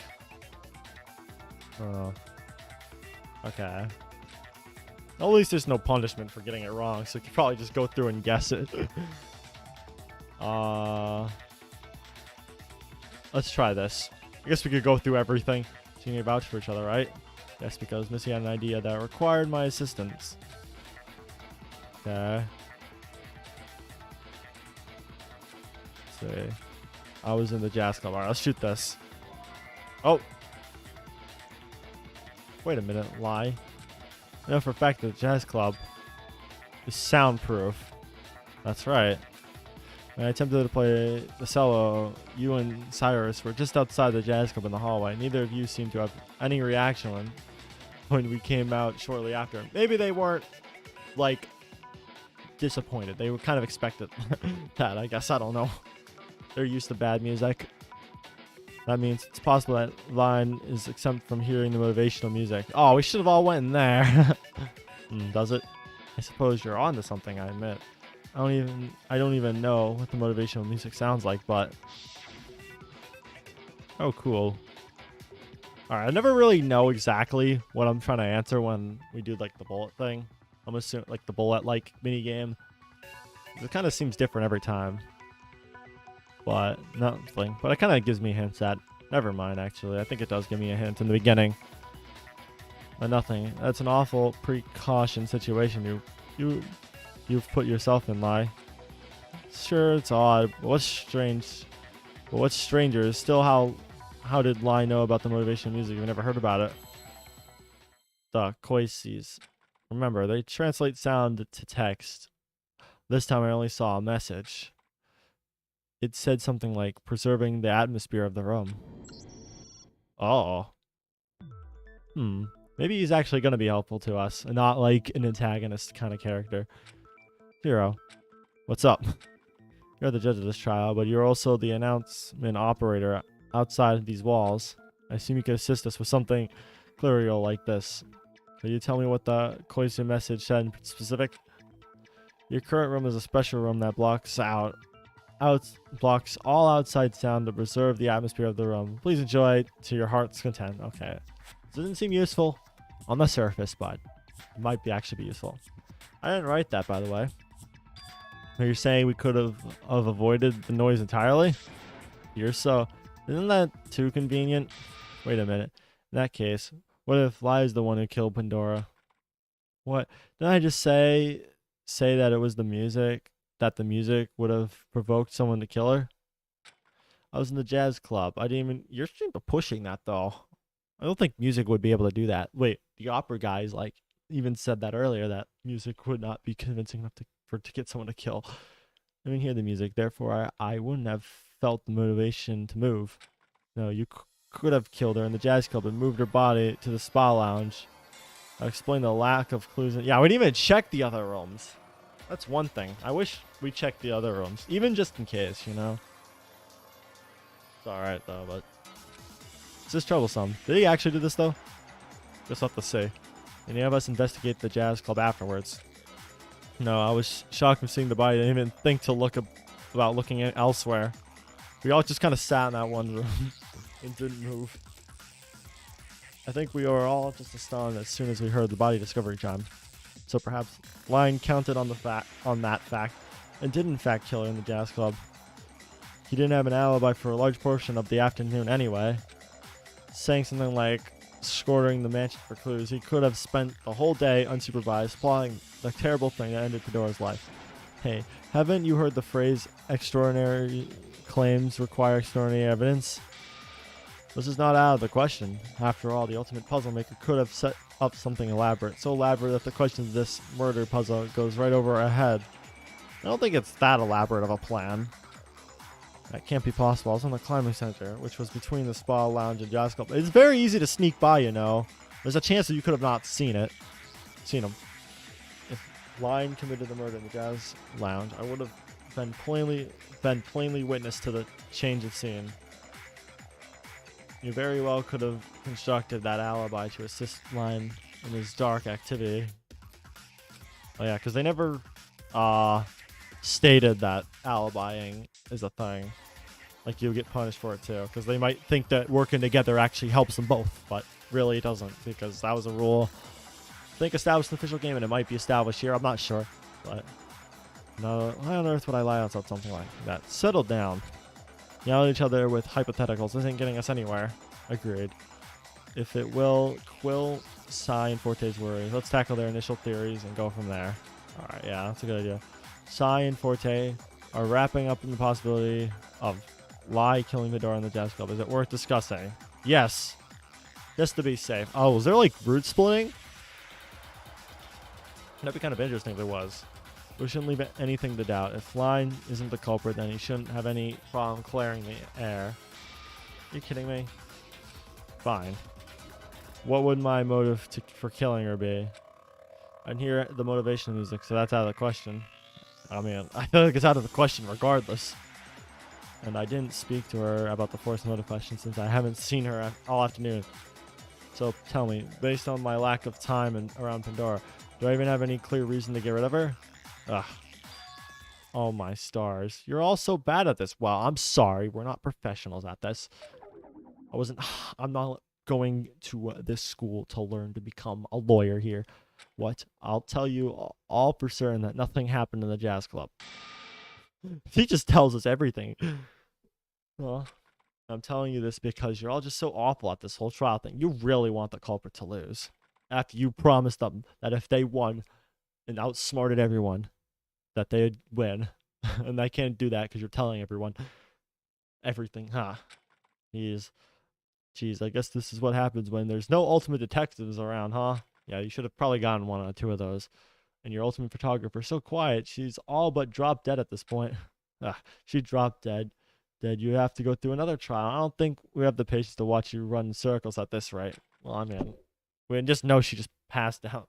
Oh. Okay. At least there's no punishment for getting it wrong, so you could probably just go through and guess it. Let's try this. I guess we could go through everything. So you may vouch for each other, right? Yes, because Missy had an idea that required my assistance. Okay. Let's see. I was in the jazz club. Alright, let's shoot this. Oh. Wait a minute. Lie. I know for a fact that the jazz club is soundproof. That's right. When I attempted to play the cello, you and Cyrus were just outside the jazz club in the hallway. Neither of you seemed to have any reaction when we came out shortly after. Maybe they weren't, like, disappointed. They were kind of expected that, I guess. I don't know. They're used to bad music. That means it's possible that Line is exempt from hearing the motivational music. Oh, we should have all went in there. Does it? I suppose you're onto something, I admit. I don't even know what the motivational music sounds like, but oh, cool. All right, I never really know exactly what I'm trying to answer when we do like the bullet thing. I'm assuming like the bullet like mini game. It kind of seems different every time, but nothing. But it kind of gives me hints that. Never mind. Actually, I think it does give me a hint in the beginning. But nothing. That's an awful precaution situation. You've put yourself in, Lie. Sure, it's odd, but what's stranger is still how did Lie know about the motivational music? You've never heard about it. The Koises. Remember, they translate sound to text. This time I only saw a message. It said something like preserving the atmosphere of the room. Oh. Maybe he's actually going to be helpful to us and not like an antagonist kind of character. Hero, what's up? You're the judge of this trial, but you're also the announcement operator outside of these walls. I assume you could assist us with something clerical like this. Could you tell me what the Koisu message said in specific? Your current room is a special room that blocks all outside sound to preserve the atmosphere of the room. Please enjoy it to your heart's content. Okay. This doesn't seem useful on the surface, but it might actually be useful. I didn't write that, by the way. Are you saying we could have avoided the noise entirely? Isn't that too convenient? Wait a minute. In that case, What if Lie is the one who killed Pandora? What? Didn't I just say that it was the music? That the music would have provoked someone to kill her? I was in the jazz club. I didn't even. You're pushing that though. I don't think music would be able to do that. Wait, the opera guys like even said that earlier that music would not be convincing enough to get someone to kill. I didn't hear the music, therefore I wouldn't have felt the motivation to move. No, you could have killed her in the jazz club and moved her body to the spa lounge. I'll explain the lack of clues. Yeah, we didn't even check the other rooms. That's one thing. I wish we checked the other rooms, even just in case, you know. It's alright though, but it's just troublesome. Did he actually do this though? Just have to see. Any of us investigate the jazz club afterwards? No, I was shocked from seeing the body. I didn't even think to about looking elsewhere. We all just kind of sat in that one room and didn't move. I think we were all just astounded as soon as we heard the body discovery chime. So perhaps Lion counted on that fact and did in fact kill her in the jazz club. He didn't have an alibi for a large portion of the afternoon anyway. Saying something like scouring the mansion for clues, he could have spent the whole day unsupervised plotting the terrible thing that ended Pandora's life. Hey, haven't you heard the phrase extraordinary claims require extraordinary evidence? This is not out of the question. After all, the ultimate puzzle maker could have set up something elaborate. So elaborate that the question of this murder puzzle goes right over our head. I don't think it's that elaborate of a plan. That can't be possible. I was on the climbing center, which was between the spa lounge and jazz club. It's very easy to sneak by, you know. There's a chance that you could have not seen him. If Lion committed the murder in the jazz lounge, I would have been plainly witness to the change of scene. You very well could have constructed that alibi to assist Lion in his dark activity. Oh yeah, because they never stated that alibiing is a thing. Like, you'll get punished for it too, because they might think that working together actually helps them both, but really it doesn't, because that was a rule I think established in the official game, and it might be established here, I'm not sure. But no, why on earth would I lie about something like that? Settle down. Yelling at each other with hypotheticals isn't getting us anywhere. Agreed. If it will quill Sai and Forte's worries, let's tackle their initial theories and go from there. Alright, yeah, that's a good idea. Sai and Forte are wrapping up in the possibility of Lie killing the door in the jazz club. Is it worth discussing? Yes. Just to be safe. Oh, was there like root splitting? That'd be kind of interesting if there was. We shouldn't leave anything to doubt. If Line isn't the culprit, then he shouldn't have any problem clearing the air. Are you kidding me? Fine. What would my motive for killing her be? I can hear the motivation music, so that's out of the question. I mean, I feel like it's out of the question regardless. And I didn't speak to her about the forced motive question since I haven't seen her all afternoon. So tell me, based on my lack of time around Pandora, do I even have any clear reason to get rid of her? Ugh. Oh my stars. You're all so bad at this. Well, I'm sorry. We're not professionals at this. I'm not going to this school to learn to become a lawyer here. What? I'll tell you all for certain that nothing happened in the jazz club. He just tells us everything. Well, I'm telling you this because you're all just so awful at this whole trial thing. You really want the culprit to lose. After you promised them that if they won and outsmarted everyone, that they'd win. And they can't do that because you're telling everyone everything, huh? Jeez, I guess this is what happens when there's no ultimate detectives around, huh? Yeah, you should have probably gotten one or two of those. And your ultimate photographer, so quiet, she's all but dropped dead at this point. She dropped dead. You have to go through another trial. I don't think we have the patience to watch you run in circles at this rate. Well, I mean, we just know she just passed out.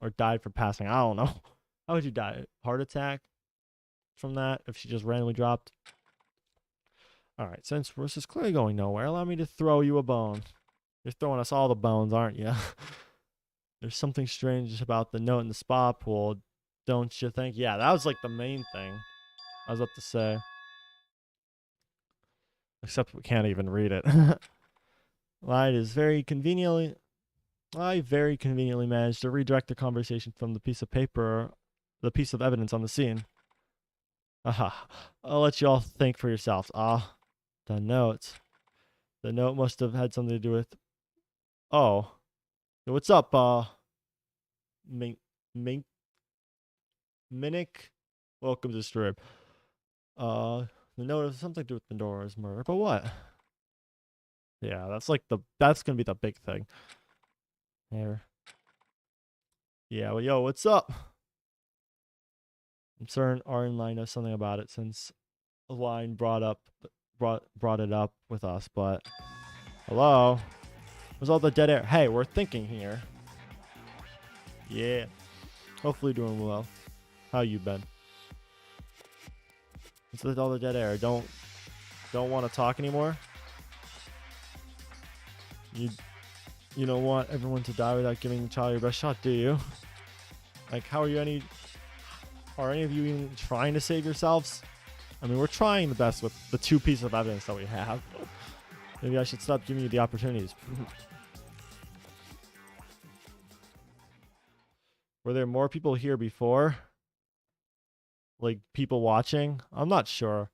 Or died from passing. I don't know. How would you die? Heart attack from that if she just randomly dropped? Alright, since this is clearly going nowhere, allow me to throw you a bone. You're throwing us all the bones, aren't you? There's something strange about the note in the spa pool, don't you think? Yeah, that was like the main thing I was up to say. Except we can't even read it. I very conveniently managed to redirect the conversation from the piece of paper, the piece of evidence on the scene. Aha. I'll let you all think for yourselves. The note. The note must have had something to do with Oh. Yo, what's up, Mink, Mink, Minik? Welcome to the strip. The note has something to do with Pandora's murder, but what? Yeah, that's gonna be the big thing. Here. Yeah, well, yo, what's up? I'm certain Arn line knows something about it since a line brought it up with us, but hello? Where's all the dead air? Hey, we're thinking here. Yeah. Hopefully doing well. How you been? What's with all the dead air? Don't want to talk anymore? You don't want everyone to die without giving the child your best shot, do you? Like, are any of you even trying to save yourselves? I mean, we're trying the best with the 2 pieces of evidence that we have. Maybe I should stop giving you the opportunities. Were there more people here before? Like, people watching? I'm not sure.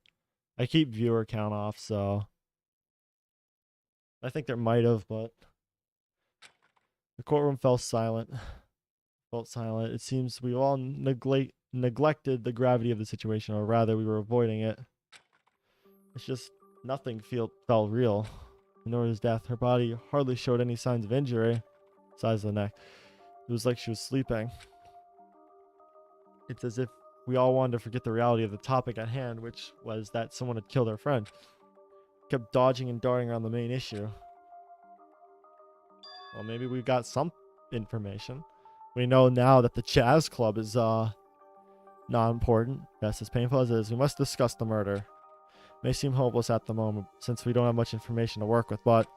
I keep viewer count off, so I think there might have, but the courtroom felt silent. It seems we all neglected the gravity of the situation, or rather, we were avoiding it. It's just nothing felt real. Nora's death, her body hardly showed any signs of injury, besides the neck. It was like she was sleeping. It's as if we all wanted to forget the reality of the topic at hand, which was that someone had killed our friend. Kept dodging and darting around the main issue. Well, maybe we got some information. We know now that the jazz club is not important. Yes, as painful as it is, we must discuss the murder. It may seem hopeless at the moment since we don't have much information to work with, but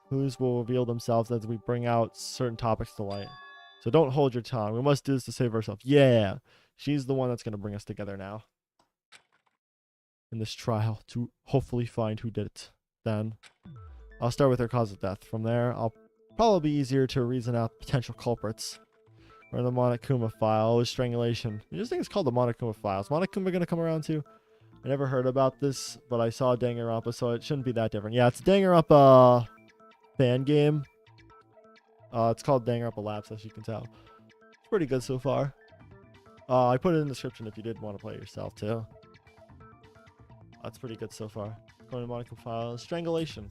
clues will reveal themselves as we bring out certain topics to light. So don't hold your tongue. We must do this to save ourselves. Yeah, she's the one that's going to bring us together now in this trial to hopefully find who did it. Then I'll start with her cause of death. From there, I'll probably be easier to reason out potential culprits. Or the Monokuma file is strangulation. I just think it's called the Monokuma file. Is Monokuma going to come around too? I never heard about this, but I saw Danganronpa, so it shouldn't be that different. Yeah, it's a Danganronpa fan game. It's called Danganronpa Lapse, as you can tell. It's pretty good so far. I put it in the description if you did want to play it yourself too. That's pretty good so far. According to Monokuma file, strangulation.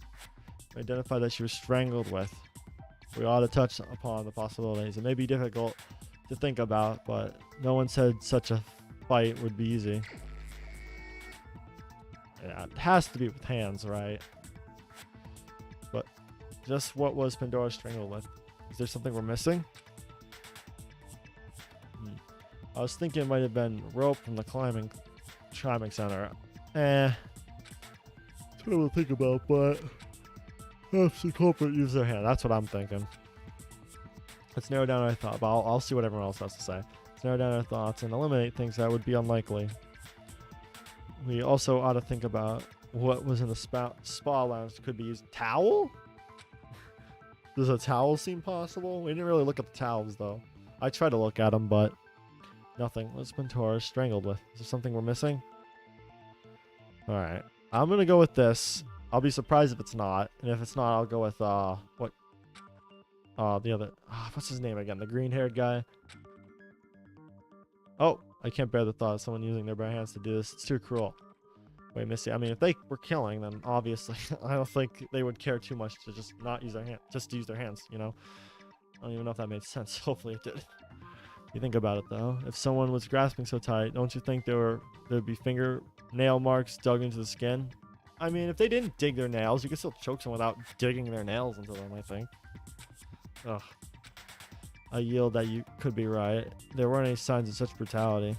We identified that she was strangled with. We ought to touch upon the possibilities. It may be difficult to think about, but no one said such a fight would be easy. Yeah, it has to be with hands, right? But just what was Pandora strangled with? Is there something we're missing? I was thinking it might have been rope from the climbing center. It's what to think about, but perhaps the culprit used their hand. That's what I'm thinking. Let's narrow down our thoughts. But I'll see what everyone else has to say. Let's narrow down our thoughts and eliminate things that would be unlikely. We also ought to think about what was in the spa lounge. Could be used. Towel? Does a towel seem possible? We didn't really look at the towels, though. I tried to look at them, but nothing. What's Pantora strangled with? Is there something we're missing? Alright. I'm going to go with this. I'll be surprised if it's not. And if it's not, I'll go with, what? The other, what's his name again? The green-haired guy. Oh, I can't bear the thought of someone using their bare hands to do this. It's too cruel. Wait, Missy. I mean, if they were killing, then obviously I don't think they would care too much to just not use their hand, just to use their hands, you know? I don't even know if that made sense. Hopefully it did. You think about it, though. If someone was grasping so tight, don't you think there'd be fingernail marks dug into the skin? I mean, if they didn't dig their nails, you could still choke someone without digging their nails into them, I think. Ugh. I yield that you could be right. There weren't any signs of such brutality.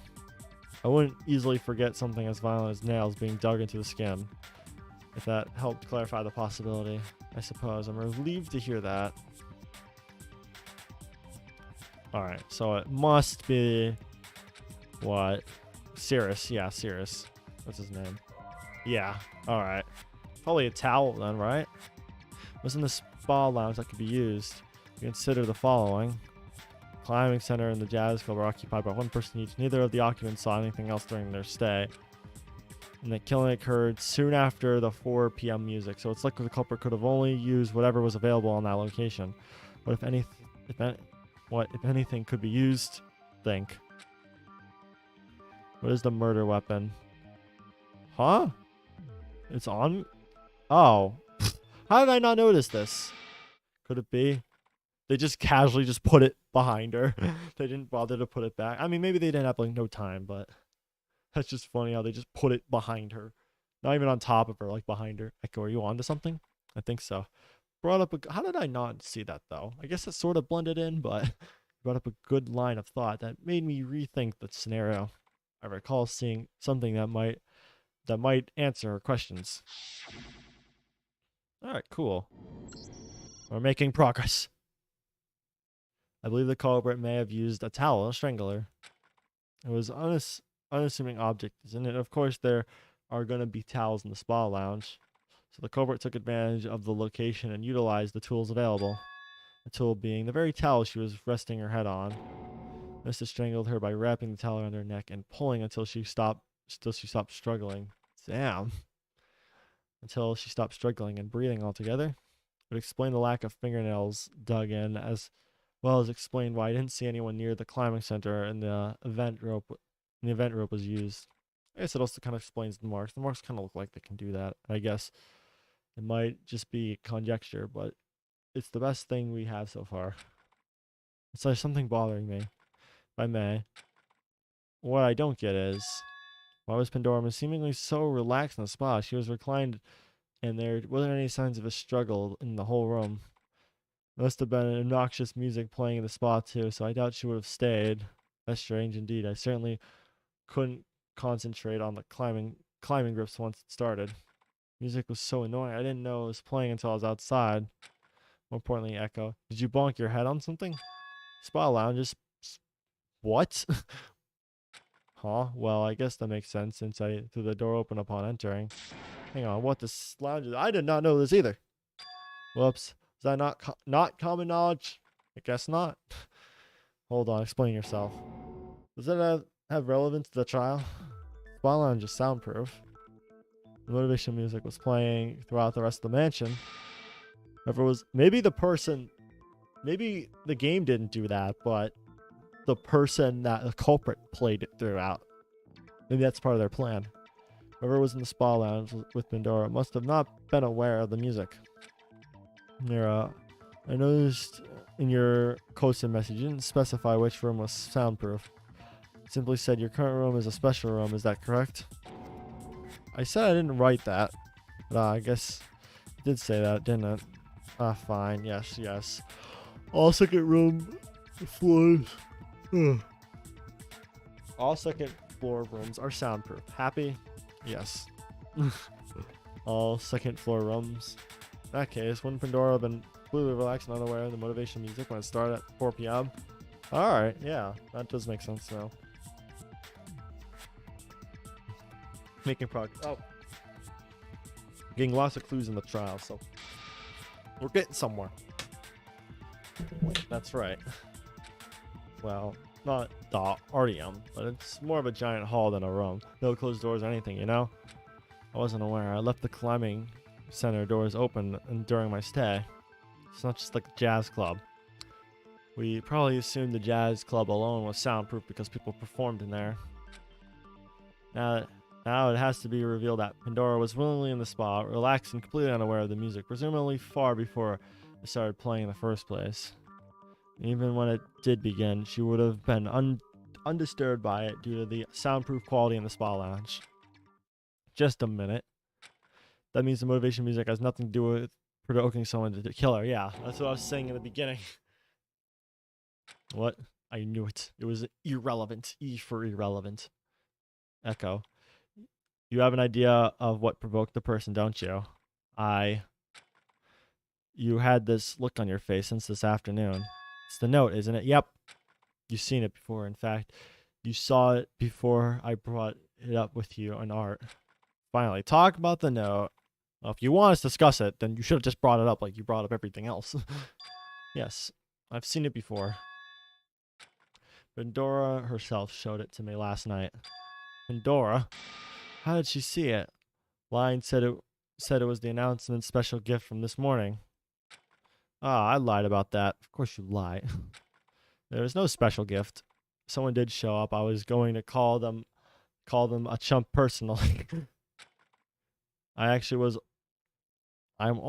I wouldn't easily forget something as violent as nails being dug into the skin. If that helped clarify the possibility, I suppose. I'm relieved to hear that. Alright, so it must be... What? Cirrus. Yeah, Cirrus. What's his name? Yeah, alright. Probably a towel then, right? What's in the spa lounge that could be used? Consider the following. Climbing center and the jazz club are occupied by one person each. Neither of the occupants saw anything else during their stay. and the killing occurred soon after the 4 p.m. music. So it's likely the culprit could have only used whatever was available on that location. What if anything could be used? Think. What is the murder weapon? Huh? It's on? Oh. How did I not notice this? Could it be? They just casually just put it behind her. They didn't bother to put it back. I mean, maybe they didn't have like no time, but that's just funny how they just put it behind her. Not even on top of her, like behind her. Echo, are you onto something? I think so. Brought up how did I not see that though? I guess it sort of blended in, but brought up a good line of thought that made me rethink the scenario. I recall seeing something that might answer her questions. All right, cool. We're making progress. I believe the culprit may have used a towel to strangle her. It was unassuming object, isn't it? Of course, there are going to be towels in the spa lounge. So the culprit took advantage of the location and utilized the tools available. The tool being the very towel she was resting her head on. Mr. strangled her by wrapping the towel around her neck and pulling until she stopped struggling. Damn. Until she stopped struggling and breathing altogether. It would explain the lack of fingernails dug in, as well as explain why I didn't see anyone near the climbing center and the event rope was used. I guess it also kind of explains the marks. The marks kind of look like they can do that. I guess it might just be conjecture, but it's the best thing we have so far. It's like something bothering me, if I may. What I don't get is, why was Pandora seemingly so relaxed in the spa? She was reclined, and there wasn't any signs of a struggle in the whole room. There must have been obnoxious music playing in the spa too, so I doubt she would have stayed. That's strange indeed. I certainly couldn't concentrate on the climbing grips once it started. Music was so annoying. I didn't know it was playing until I was outside. More importantly, Echo, did you bonk your head on something? Spa lounges. What? Huh? Well, I guess that makes sense since I threw the door open upon entering. Hang on, what this lounge is? I did not know this either. Whoops. Is that not common knowledge? I guess not. Hold on, explain yourself. Does that have relevance to the trial? Spa lounge is soundproof. The motivation music was playing throughout the rest of the mansion. Maybe the game didn't do that, but the person that the culprit played it throughout. Maybe that's part of their plan. Whoever was in the spa lounge with Pandora must have not been aware of the music. I noticed in your Kosen message you didn't specify which room was soundproof. You simply said your current room is a special room, is that correct? I said I didn't write that, but I guess it did say that, didn't it? Fine, yes. All second room floors. All second floor rooms are soundproof. Happy? Yes. All second floor rooms. In that case, wouldn't Pandora have been completely relaxed and unaware of the motivation music when it started at 4 p.m.? Alright, yeah, that does make sense now. Making progress. Oh. Getting lots of clues in the trial, so we're getting somewhere. That's right. Well, not the RDM, but it's more of a giant hall than a room. No closed doors or anything, you know? I wasn't aware. I left the climbing center doors open during my stay. It's not just like a jazz club. We probably assumed the jazz club alone was soundproof because people performed in there. Now it has to be revealed that Pandora was willingly in the spa, relaxed and completely unaware of the music, presumably far before it started playing in the first place. Even when it did begin, she would have been undisturbed by it due to the soundproof quality in the spa lounge. Just a minute. That means the motivation music has nothing to do with provoking someone to kill her. Yeah, that's what I was saying in the beginning. What? I knew it. It was irrelevant. E for irrelevant. Echo. You have an idea of what provoked the person, don't you? You had this look on your face since this afternoon. It's the note, isn't it? Yep. You've seen it before. In fact, you saw it before I brought it up with you on art. Finally, talk about the note. Well, if you want us to discuss it, then you should have just brought it up like you brought up everything else. Yes, I've seen it before. Pandora herself showed it to me last night. Pandora? How did she see it? Line said it was the announcement special gift from this morning. Ah, I lied about that. Of course you lie. There was no special gift. Someone did show up. I was going to call them a chump personally. I actually was I'm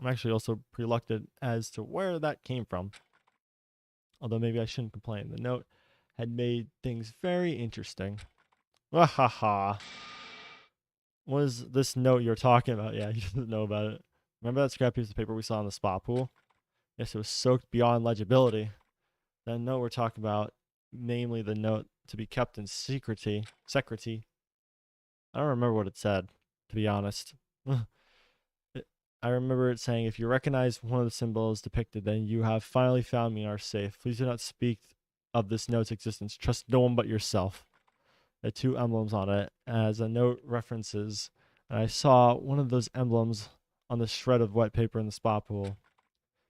actually also reluctant as to where that came from. Although maybe I shouldn't complain. The note had made things very interesting. Wahaha. What is this note you're talking about? Yeah, he doesn't know about it. Remember that scrap piece of paper we saw in the spa pool? Yes, it was soaked beyond legibility. That note we're talking about, namely the note to be kept in secrecy. I don't remember what it said, to be honest. I remember it saying, if you recognize one of the symbols depicted, then you have finally found me and are safe. Please do not speak of this note's existence. Trust no one but yourself. There are two emblems on it, as a note references, and I saw one of those emblems on the shred of wet paper in the spa pool.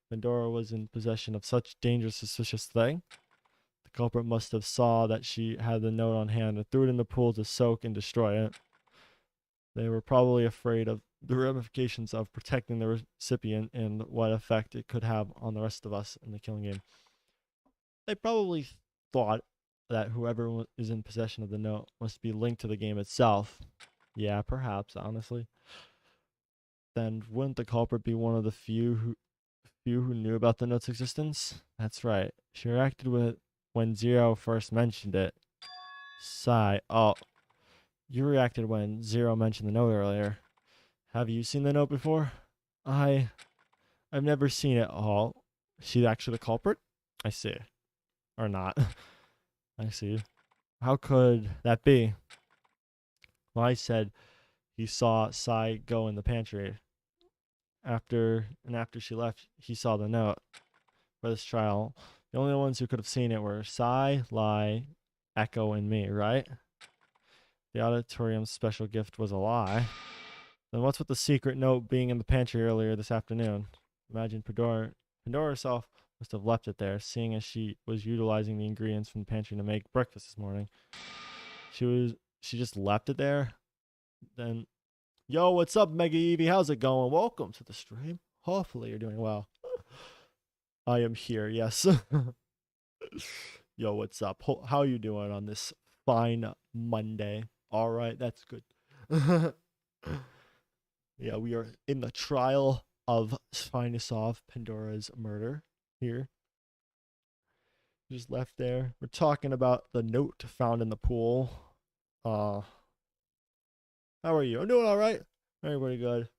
Pandora was in possession of such dangerous, suspicious thing. The culprit must have saw that she had the note on hand and threw it in the pool to soak and destroy it. They were probably afraid of the ramifications of protecting the recipient and what effect it could have on the rest of us in the killing game. They probably thought that whoever is in possession of the note must be linked to the game itself. Yeah, perhaps, honestly. Then wouldn't the culprit be one of the few who knew about the note's existence? That's right. She reacted with when Zero first mentioned it. Sigh. Oh, you reacted when Zero mentioned the note earlier. Have you seen the note before? I've never seen it all. She's actually the culprit? I see. Or not. I see. How could that be? Well, I said he saw Sai go in the pantry. After she left, he saw the note. For this trial, the only ones who could have seen it were Sai, Lai, Echo, and me, right? The auditorium's special gift was a lie. Then what's with the secret note being in the pantry earlier this afternoon? Imagine Pandora herself must have left it there, seeing as she was utilizing the ingredients from the pantry to make breakfast this morning. She just left it there. Then, yo, what's up, Mega Eevee? How's it going? Welcome to the stream. Hopefully you're doing well. I am here, yes. Yo, what's up? How you doing on this fine Monday? All right, that's good. Yeah, we are in the trial of Spinosaurus Pandora's murder here. Just left there. We're talking about the note found in the pool. How are you? I'm doing all right. Everybody good.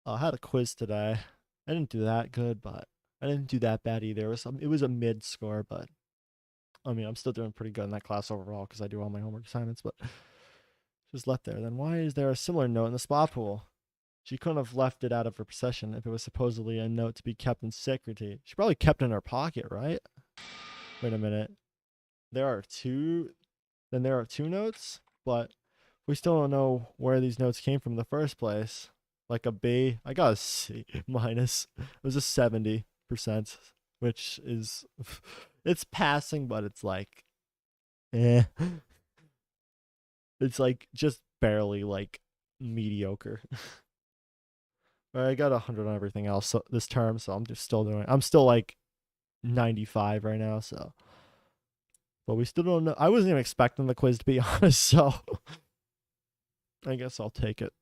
I had a quiz today. I didn't do that good, but I didn't do that bad either. It was a mid score, but I mean, I'm still doing pretty good in that class overall because I do all my homework assignments, but just left there. Then why is there a similar note in the spa pool? She couldn't have left it out of her possession if it was supposedly a note to be kept in secrecy. She probably kept it in her pocket, right? Wait a minute. There are two notes, but we still don't know where these notes came from in the first place. Like a B. I got a C minus. It was a 70%, which is it's passing, but it's like eh. It's like just barely like mediocre. I got 100 on everything else this term, so I'm still like 95 right now, so. But we still don't know. I wasn't even expecting the quiz, to be honest, so I guess I'll take it.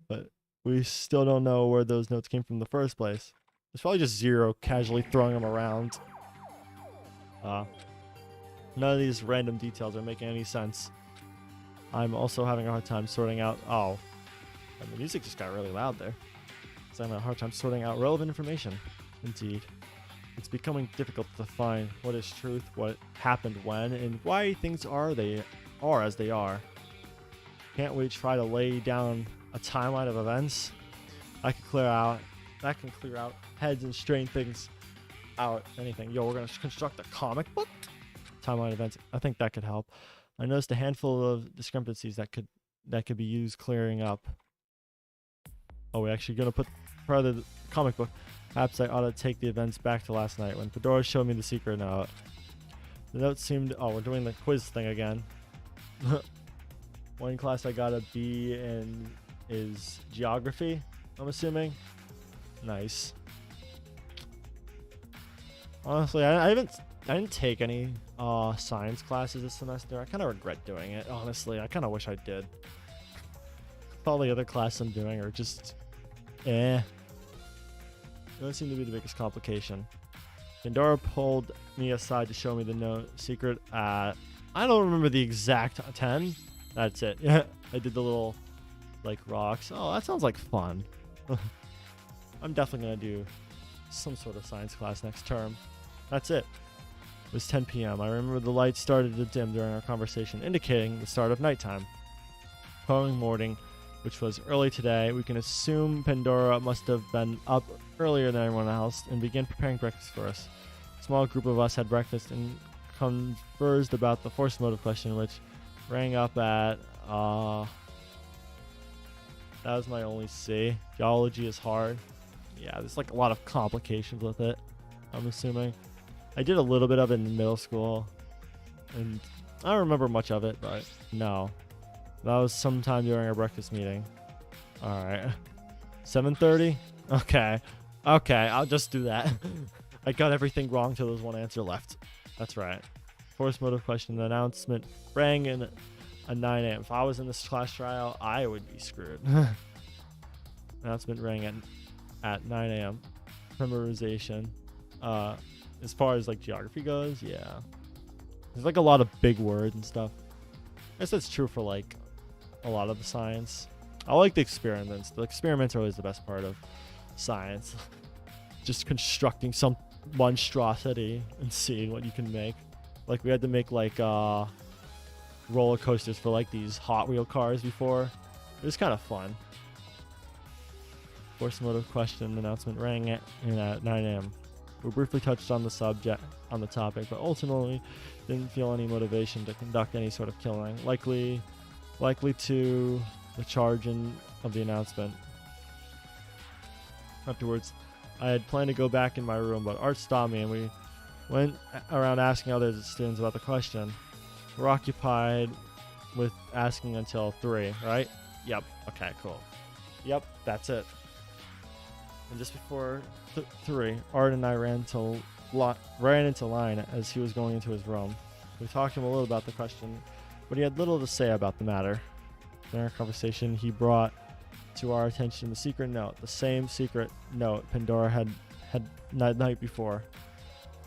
But we still don't know where those notes came from in the first place. It's probably just Zero casually throwing them around. None of these random details are making any sense. I'm also having a hard time sorting out. Oh, and the music just got really loud there. So I'm having a hard time sorting out relevant information. Indeed. It's becoming difficult to define what is truth, what happened when, and why things are as they are. Can't we try to lay down a timeline of events? That can clear out heads and straighten things out. Anything. Yo, we're gonna construct a comic book timeline events. I think that could help. I noticed a handful of discrepancies that could be used clearing up. Oh, we're actually gonna put part of the comic book. Perhaps I ought to take the events back to last night when Pandora showed me the secret note. The note seemed... Oh, we're doing the quiz thing again. One class I got a B in is geography, I'm assuming. Nice. Honestly, I didn't take any science classes this semester. I kind of regret doing it, honestly. I kind of wish I did. All the other classes I'm doing are just They don't seem to be the biggest complication. Pandora pulled me aside to show me the secret at, I don't remember the exact 10. That's it. Yeah, I did the little, like, rocks. Oh, that sounds like fun. I'm definitely going to do some sort of science class next term. That's it. It was 10 p.m. I remember the lights started to dim during our conversation, indicating the start of nighttime. Following morning, which was early today, we can assume Pandora must have been up earlier than everyone else and began preparing breakfast for us. A small group of us had breakfast and conversed about the force motive question, which rang up at, that was my only C. Geology is hard. Yeah, there's like a lot of complications with it, I'm assuming. I did a little bit of it in middle school, and I don't remember much of it, but no. That was sometime during our breakfast meeting. Alright. 7:30? Okay. Okay, I'll just do that. I got everything wrong till there's one answer left. That's right. Force motive question. The announcement rang in at 9 a.m. If I was in this class trial, I would be screwed. Announcement rang at 9 a.m. Memorization. As far as like geography goes, yeah. There's like a lot of big words and stuff. I guess that's true for like a lot of the science. I like the experiments. The experiments are always the best part of science. Just constructing some monstrosity and seeing what you can make. Like we had to make like roller coasters for like these Hot Wheel cars before. It was kind of fun. Force motive question announcement rang at 9 a.m. We briefly touched on the topic, but ultimately didn't feel any motivation to conduct any sort of killing. Likely to the charge of the announcement. Afterwards, I had planned to go back in my room, but Art stopped me and we went around asking other students about the question. We're occupied with asking until 3, right? Yep. Okay, cool. Yep, that's it. And just before 3, Art and I ran into line as he was going into his room. We talked to him a little about the question, but he had little to say about the matter. During our conversation, he brought to our attention the secret note, the same secret note Pandora had the night before.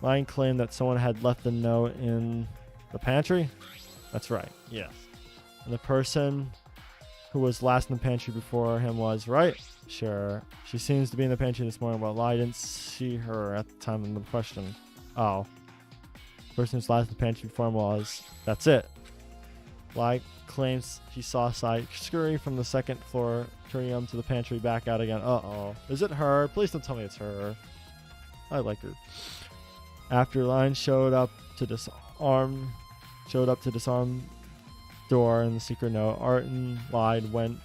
Line claimed that someone had left the note in the pantry. That's right, yes. And the person who was last in the pantry before him was, right? Sure. She seems to be in the pantry this morning, but I didn't see her at the time of the question. Oh. The person who's last in the pantry before him was. That's it. Lai claims he saw Sai scurry from the second floor, turning to the pantry, back out again. Uh-oh. Is it her? Please don't tell me it's her. I like her. After Line showed up to disarm door and the secret note, Art and Lyde went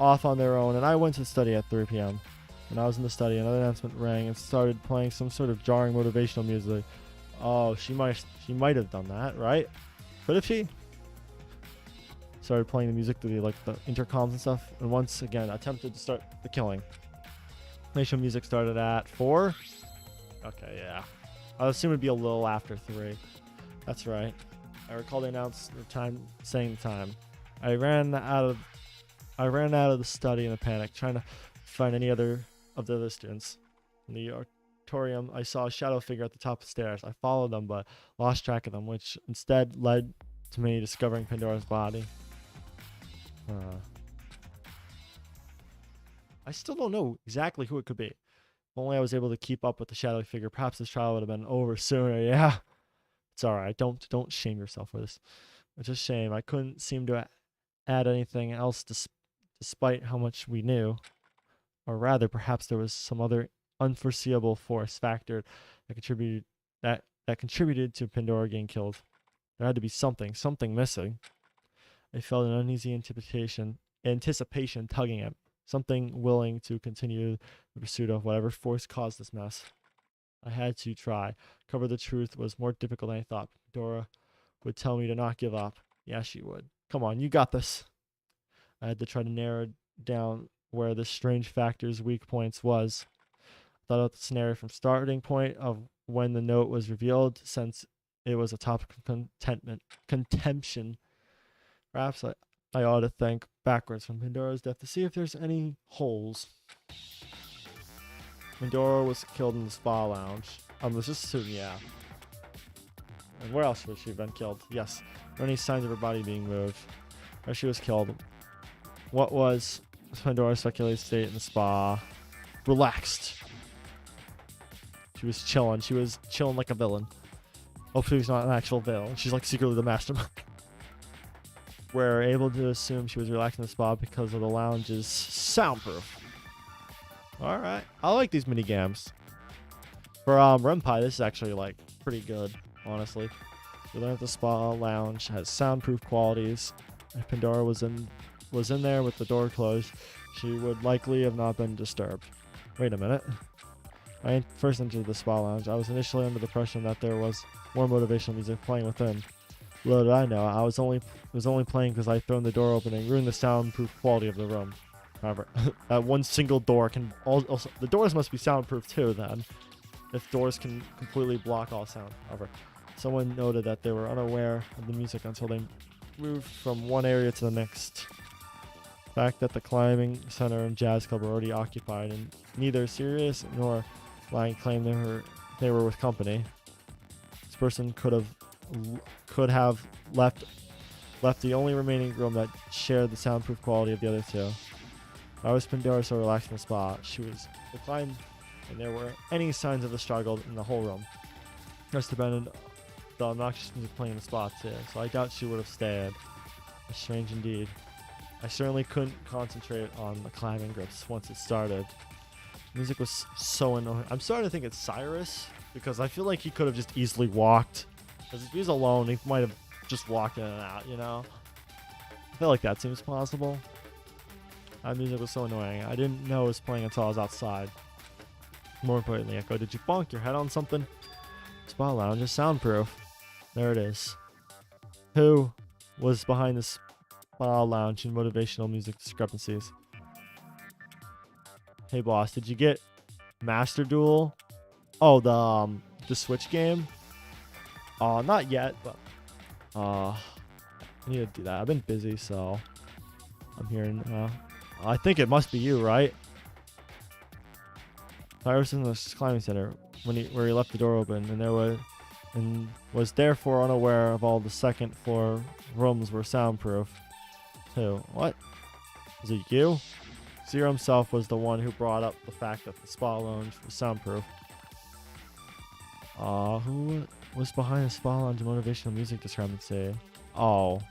off on their own, and I went to study at 3 p.m. When I was in the study, another announcement rang and started playing some sort of jarring motivational music. Oh, she might have done that, right? Could have she? Started playing the music to like the intercoms and stuff, and once again attempted to start the killing. Nation music started at 4. Okay, yeah. I assume it'd be a little after 3. That's right. I recall they announced the time, saying the time. I ran out of the study in a panic, trying to find any other of the other students. In the auditorium, I saw a shadow figure at the top of the stairs. I followed them, but lost track of them, which instead led to me discovering Pandora's body. I still don't know exactly who it could be. If only I was able to keep up with the shadow figure, perhaps this trial would have been over sooner. Yeah, it's all right. Don't shame yourself for this. It's a shame. I couldn't seem to add anything else despite how much we knew. Or rather, perhaps there was some other unforeseeable force factor that contributed to Pandora getting killed. There had to be something missing. I felt an uneasy anticipation tugging at me, something willing to continue the pursuit of whatever force caused this mess. I had to try. Cover the truth was more difficult than I thought. Pandora would tell me to not give up. Yeah, she would. Come on, you got this. I had to try to narrow down where the strange factor's weak points was. Thought out the scenario from starting point of when the note was revealed, since it was a topic of contention. Perhaps I ought to think backwards from Pandora's death to see if there's any holes. Pandora was killed in the spa lounge. Let's just assume, yeah. And where else would she have been killed? Yes. Are there any signs of her body being moved? Where she was killed. What was Pandora's speculated state in the spa? Relaxed. She was chilling. She was chilling like a villain. Hopefully she's not an actual villain. She's like secretly the mastermind. We're able to assume she was relaxed in the spa because of the lounge's soundproof. Alright. I like these mini games. For Renpai, this is actually like pretty good, honestly. We learned the spa lounge has soundproof qualities. If Pandora was in there with the door closed, she would likely have not been disturbed. Wait a minute. When I first entered the spa lounge, I was initially under the impression that there was more motivational music playing within. Little did I know, I was only playing because I'd thrown the door open and ruined the soundproof quality of the room. However, that one single door can also the doors must be soundproof too then, if doors can completely block all sound. However, someone noted that they were unaware of the music until they moved from one area to the next. The fact that the climbing center and jazz club were already occupied, and neither serious nor lying claim they were with company. This person could have left the only remaining room that shared the soundproof quality of the other two. Why was Pandora so relaxed in the spa? She was reclined, and there were any signs of the struggle in the whole room. Must have been the obnoxious music playing in the spa too, so I doubt she would have stayed. Strange indeed. I certainly couldn't concentrate on the climbing grips once it started. Music was so annoying. I'm starting to think it's Cyrus, because I feel like he could have just easily walked. Because if he was alone, he might have just walked in and out, you know? I feel like that seems possible. That music was so annoying. I didn't know it was playing until I was outside. More importantly, Echo, did you bonk your head on something? Spa lounge is soundproof. There it is. Who was behind the spa lounge and motivational music discrepancies? Hey boss, did you get Master Duel? Oh, the Switch game? Not yet, but I need to do that. I've been busy, so I'm hearing I think it must be you, right? I was in the climbing center where he left the door open, and was therefore unaware of all the second floor rooms were soundproof. Too. What? Was it you? Zero himself was the one who brought up the fact that the spa lounge was soundproof. Who was behind the spa lounge motivational music discrepancy? Oh.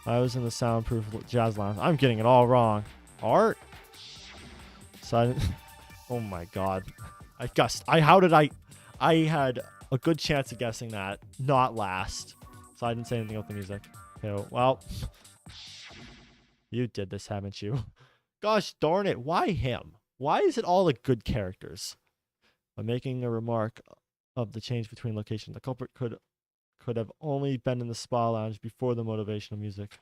I was in the soundproof jazz lounge. I'm getting it all wrong. Art? Oh my god. I had a good chance of guessing that. Not last. So I didn't say anything about the music. Okay, well. You did this, haven't you? Gosh darn it. Why him? Why is it all the good characters? By making a remark of the change between locations, the culprit could have only been in the spa lounge before the motivational music.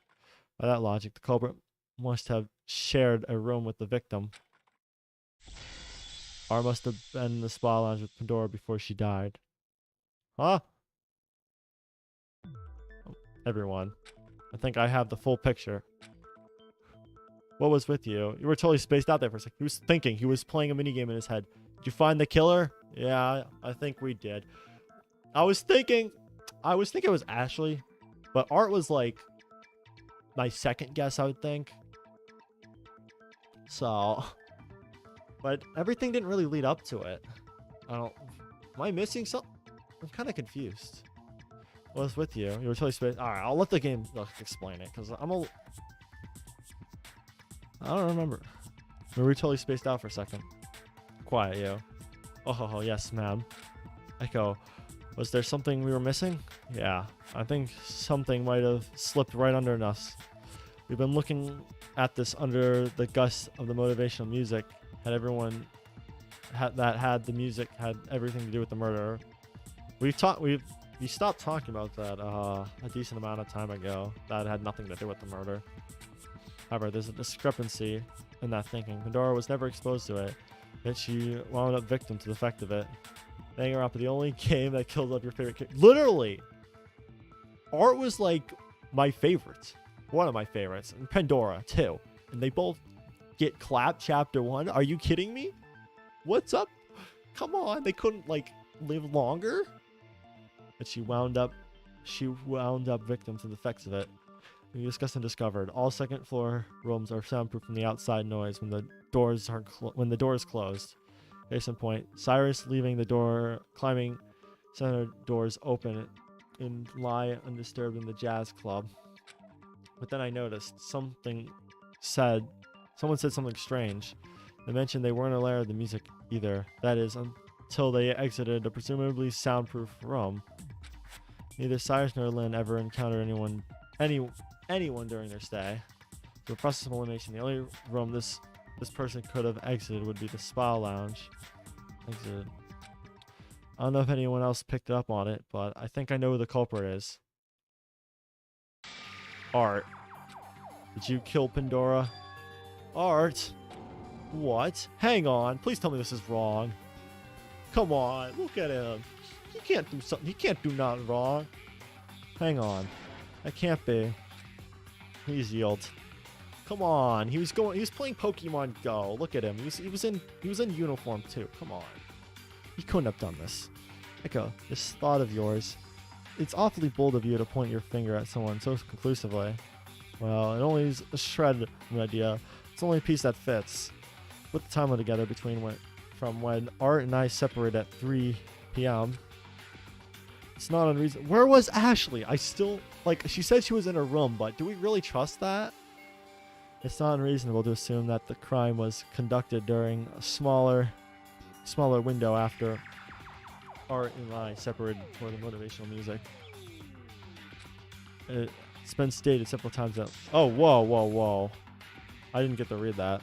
By that logic, the culprit must have shared a room with the victim. Or must have been in the spa lounge with Pandora before she died. Huh? Everyone. I think I have the full picture. What was with you? You were totally spaced out there for a second. He was thinking. He was playing a minigame in his head. Did you find the killer? Yeah, I think we did. I was thinking it was Ashley, but Art was like my second guess, I would think. So, but everything didn't really lead up to it. Am I missing something? I'm kind of confused. What was with you? You were totally spaced. All right, I'll let the game explain it, because I don't remember. We were totally spaced out for a second. Quiet, yo. Oh, yes, ma'am. Echo, was there something we were missing? Yeah, I think something might have slipped right under us. We've been looking at this under the gust of the motivational music. Had the music had everything to do with the murder. We've We stopped talking about that a decent amount of time ago. That had nothing to do with the murder. However, there's a discrepancy in that thinking. Pandora was never exposed to it, yet she wound up victim to the effect of it. Danganronpa, the only game that kills off your favorite character. Literally! Art was like my favorite. One of my favorites. And Pandora, too. And they both get clapped chapter 1. Are you kidding me? What's up? Come on, they couldn't like live longer? But she wound up victim to the effects of it. We discussed and discovered all second floor rooms are soundproof from the outside noise when the doors closed. Case in point, Cyrus leaving the door, climbing center doors open and lie undisturbed in the jazz club. But then I noticed someone said something strange. They mentioned they weren't aware of the music either. That is, until they exited a presumably soundproof room. Neither Cyrus nor Lynn ever encountered anyone during their stay. For process of elimination, the only room this person could have exited would be the spa lounge. Exited. I don't know if anyone else picked up on it, but I think I know who the culprit is. Art. Did you kill Pandora? Art? What? Hang on. Please tell me this is wrong. Come on. Look at him. He can't do something. He can't do nothing wrong. Hang on. That can't be. Please yield. Come on. He was playing Pokemon Go. Look at him. He was in uniform too. Come on. He couldn't have done this. Echo, this thought of yours. It's awfully bold of you to point your finger at someone so conclusively. Well, it only is a shred of an idea. It's the only piece that fits. Put the timeline together from when Art and I separated at 3 p.m. It's not unreasonable. Where was Ashley? I still, she said she was in her room, but do we really trust that? It's not unreasonable to assume that the crime was conducted during a smaller window after Art and I separated for the motivational music. It's been stated several times that... Oh, whoa. I didn't get to read that.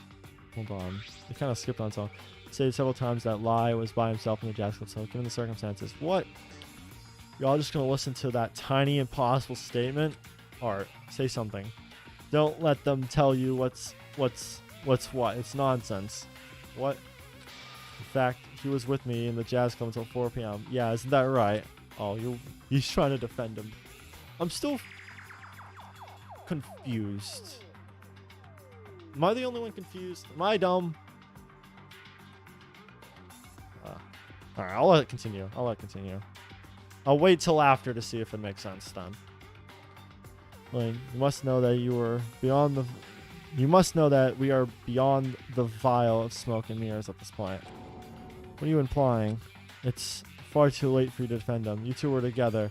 Hold on. They kind of skipped on some. Stated several times that Lai was by himself in the jazz club, so given the circumstances. What? Y'all just gonna listen to that tiny impossible statement? Art, say something. Don't let them tell you what's what. It's nonsense. What? In fact, he was with me in the jazz club until 4 p.m. Yeah, isn't that right? Oh, he's trying to defend him. I'm still confused. Am I the only one confused? Am I dumb? Alright, I'll let it continue. I'll wait till after to see if it makes sense then. Lane, you must know that we are beyond the vial of smoke and mirrors at this point. What are you implying? It's far too late for you to defend them. You two were together.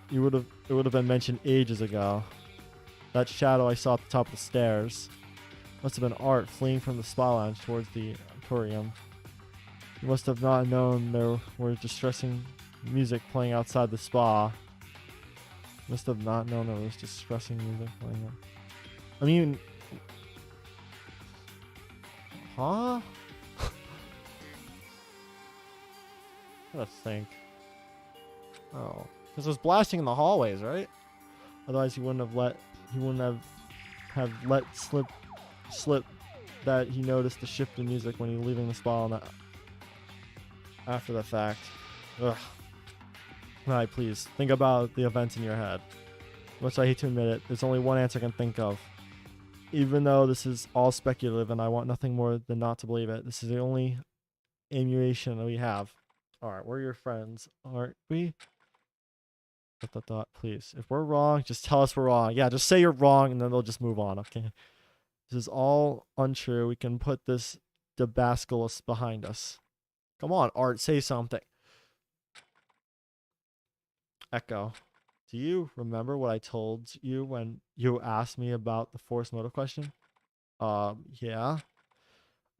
It would have been mentioned ages ago. That shadow I saw at the top of the stairs must have been Art fleeing from the spa lounge towards the aquarium. You must have not known there was distressing music playing outside the spa. Must have not known there was distressing music playing. I mean, huh? I gotta think. Oh, because it was blasting in the hallways, right? Otherwise, he wouldn't have let slip that he noticed the shift in music when he was leaving the spa after the fact. Ugh. Alright, please think about the events in your head. Much I hate to admit it, there's only one answer I can think of. Even though this is all speculative and I want nothing more than not to believe it, this is the only ammunition that we have. Alright, we're your friends, aren't we? Please. If we're wrong, just tell us we're wrong. Yeah, just say you're wrong and then they'll just move on, okay? This is all untrue. We can put this debasculus behind us. Come on, Art, say something. Echo, do you remember what I told you when you asked me about the force motive question? Yeah.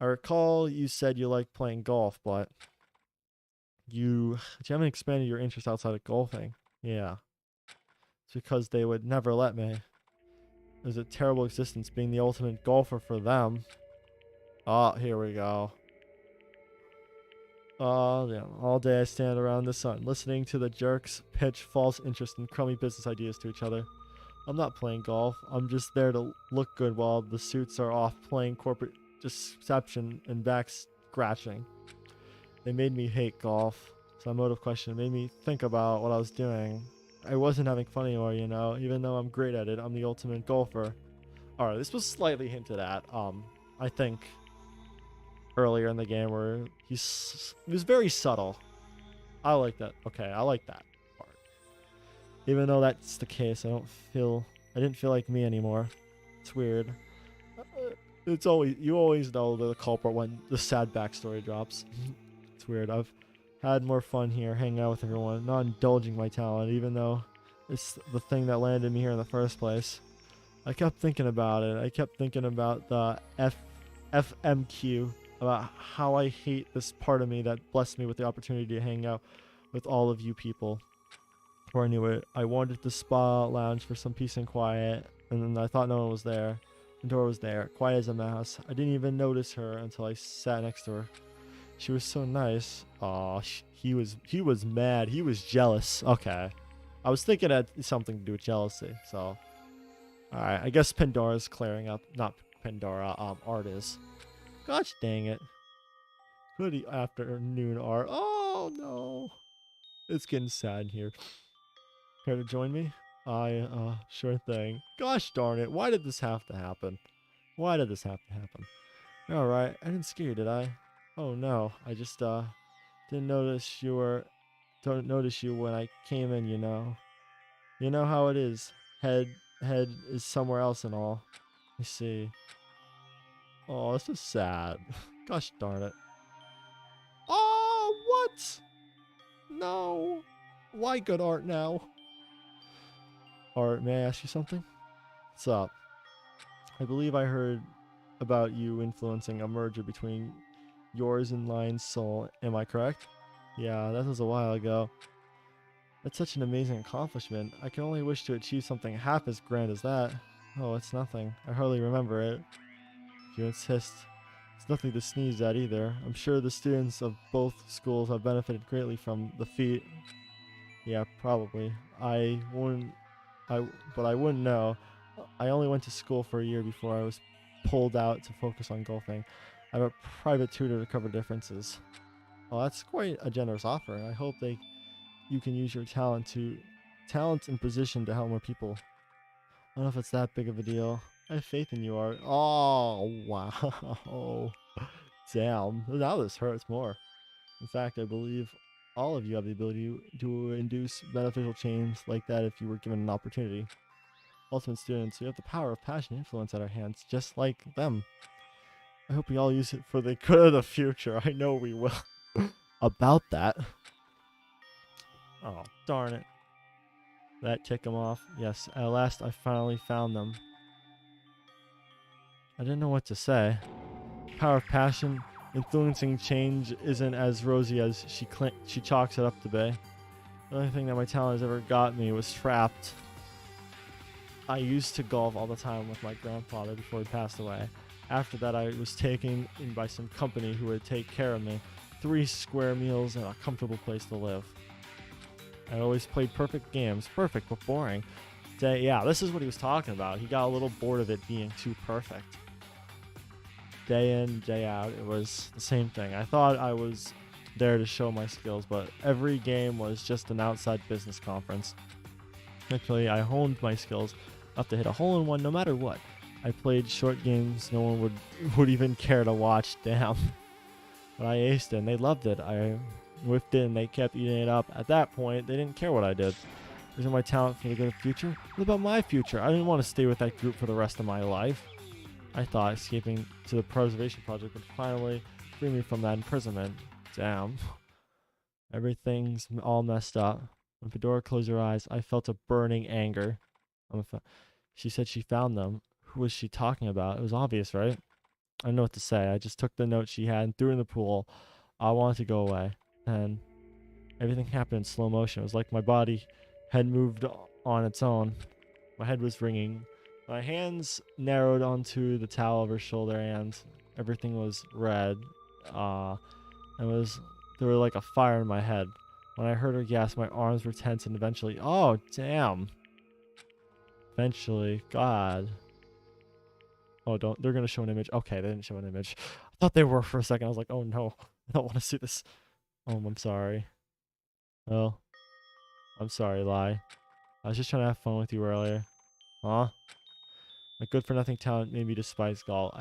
I recall you said you like playing golf, but you haven't expanded your interest outside of golfing. Yeah. It's because they would never let me. It was a terrible existence being the ultimate golfer for them. Oh, here we go. Yeah, all day I stand around the sun, listening to the jerks pitch false interest and crummy business ideas to each other. I'm not playing golf. I'm just there to look good while the suits are off playing corporate deception and back scratching. They made me hate golf. So my motive question made me think about what I was doing. I wasn't having fun anymore, you know. Even though I'm great at it, I'm the ultimate golfer. All right, this was slightly hinted at. I think earlier in the game where he was very subtle. I like that. Okay, I like that part. Even though that's the case, I didn't feel like me anymore. It's weird. It's always you always know the culprit when the sad backstory drops. It's weird. I've had more fun here, hanging out with everyone, not indulging my talent, even though it's the thing that landed me here in the first place. I kept thinking about it. I kept thinking about the FMQ, about how I hate this part of me that blessed me with the opportunity to hang out with all of you people. Before I knew it, I wandered the spa lounge for some peace and quiet, and then I thought no one was there. The door was there, quiet as a mouse. I didn't even notice her until I sat next to her. She was so nice. Aw, he was mad. He was jealous. Okay. I was thinking it had something to do with jealousy, so. Alright, I guess Pandora's clearing up. Not Pandora, Art is. Gosh dang it. Good afternoon, Art. Oh, no. It's getting sad here. Care to join me? Sure thing. Gosh darn it. Why did this have to happen? Why did this have to happen? Alright, I didn't scare you, did I? Oh no, I just, didn't notice don't notice you when I came in, you know. You know how it is. Head is somewhere else and all. I see. Oh, this is sad. Gosh darn it. Oh, what? No. Why good Art now? Art, may I ask you something? What's up? I believe I heard about you influencing a merger between yours and Lion's Soul. Am I correct? Yeah, that was a while ago. That's such an amazing accomplishment. I can only wish to achieve something half as grand as that. Oh, it's nothing. I hardly remember it. If you insist. It's nothing to sneeze at either. I'm sure the students of both schools have benefited greatly from the feat. Yeah, probably. But I wouldn't know. I only went to school for a year before I was pulled out to focus on golfing. I have a private tutor to cover differences. Well, that's quite a generous offer. I hope you can use your talent and position to help more people. I don't know if it's that big of a deal. I have faith in you, Art. Oh, wow. Damn. Now this hurts more. In fact, I believe all of you have the ability to induce beneficial change like that if you were given an opportunity. Ultimate students, we have the power of passion and influence at our hands, just like them. I hope we all use it for the good of the future. I know we will. About that. Oh, darn it. That ticked him off. Yes, at last I finally found them. I didn't know what to say. Power of passion, influencing change isn't as rosy as she chalks it up to be. The only thing that my talent has ever got me was trapped. I used to golf all the time with my grandfather before he passed away. After that, I was taken in by some company who would take care of me. 3 square meals and a comfortable place to live. I always played perfect games. Perfect, but boring. Yeah, this is what he was talking about. He got a little bored of it being too perfect. Day in, day out, it was the same thing. I thought I was there to show my skills, but every game was just an outside business conference. Actually, I honed my skills up to hit a hole-in-one no matter what. I played short games no one would even care to watch. Damn. But I aced it and they loved it. I whiffed it and they kept eating it up. At that point, they didn't care what I did. Isn't my talent for the good of the future? What about my future? I didn't want to stay with that group for the rest of my life. I thought escaping to the preservation project would finally free me from that imprisonment. Damn. Everything's all messed up. When Fedora closed her eyes, I felt a burning anger. She said she found them. Who was she talking about? It was obvious, right? I don't know what to say. I just took the note she had and threw it in the pool. I wanted to go away. And everything happened in slow motion. It was like my body had moved on its own. My head was ringing. My hands narrowed onto the towel over her shoulder and everything was red. It was there was like a fire in my head. When I heard her gasp, my arms were tense and eventually... Oh, damn. Eventually. God. Oh, don't... They're gonna show an image. Okay, they didn't show an image. I thought they were for a second. I was like, oh no. I don't want to see this. Oh, I'm sorry. Well, I'm sorry, Lie. I was just trying to have fun with you earlier. Huh? My good-for-nothing talent made me despise Gaul.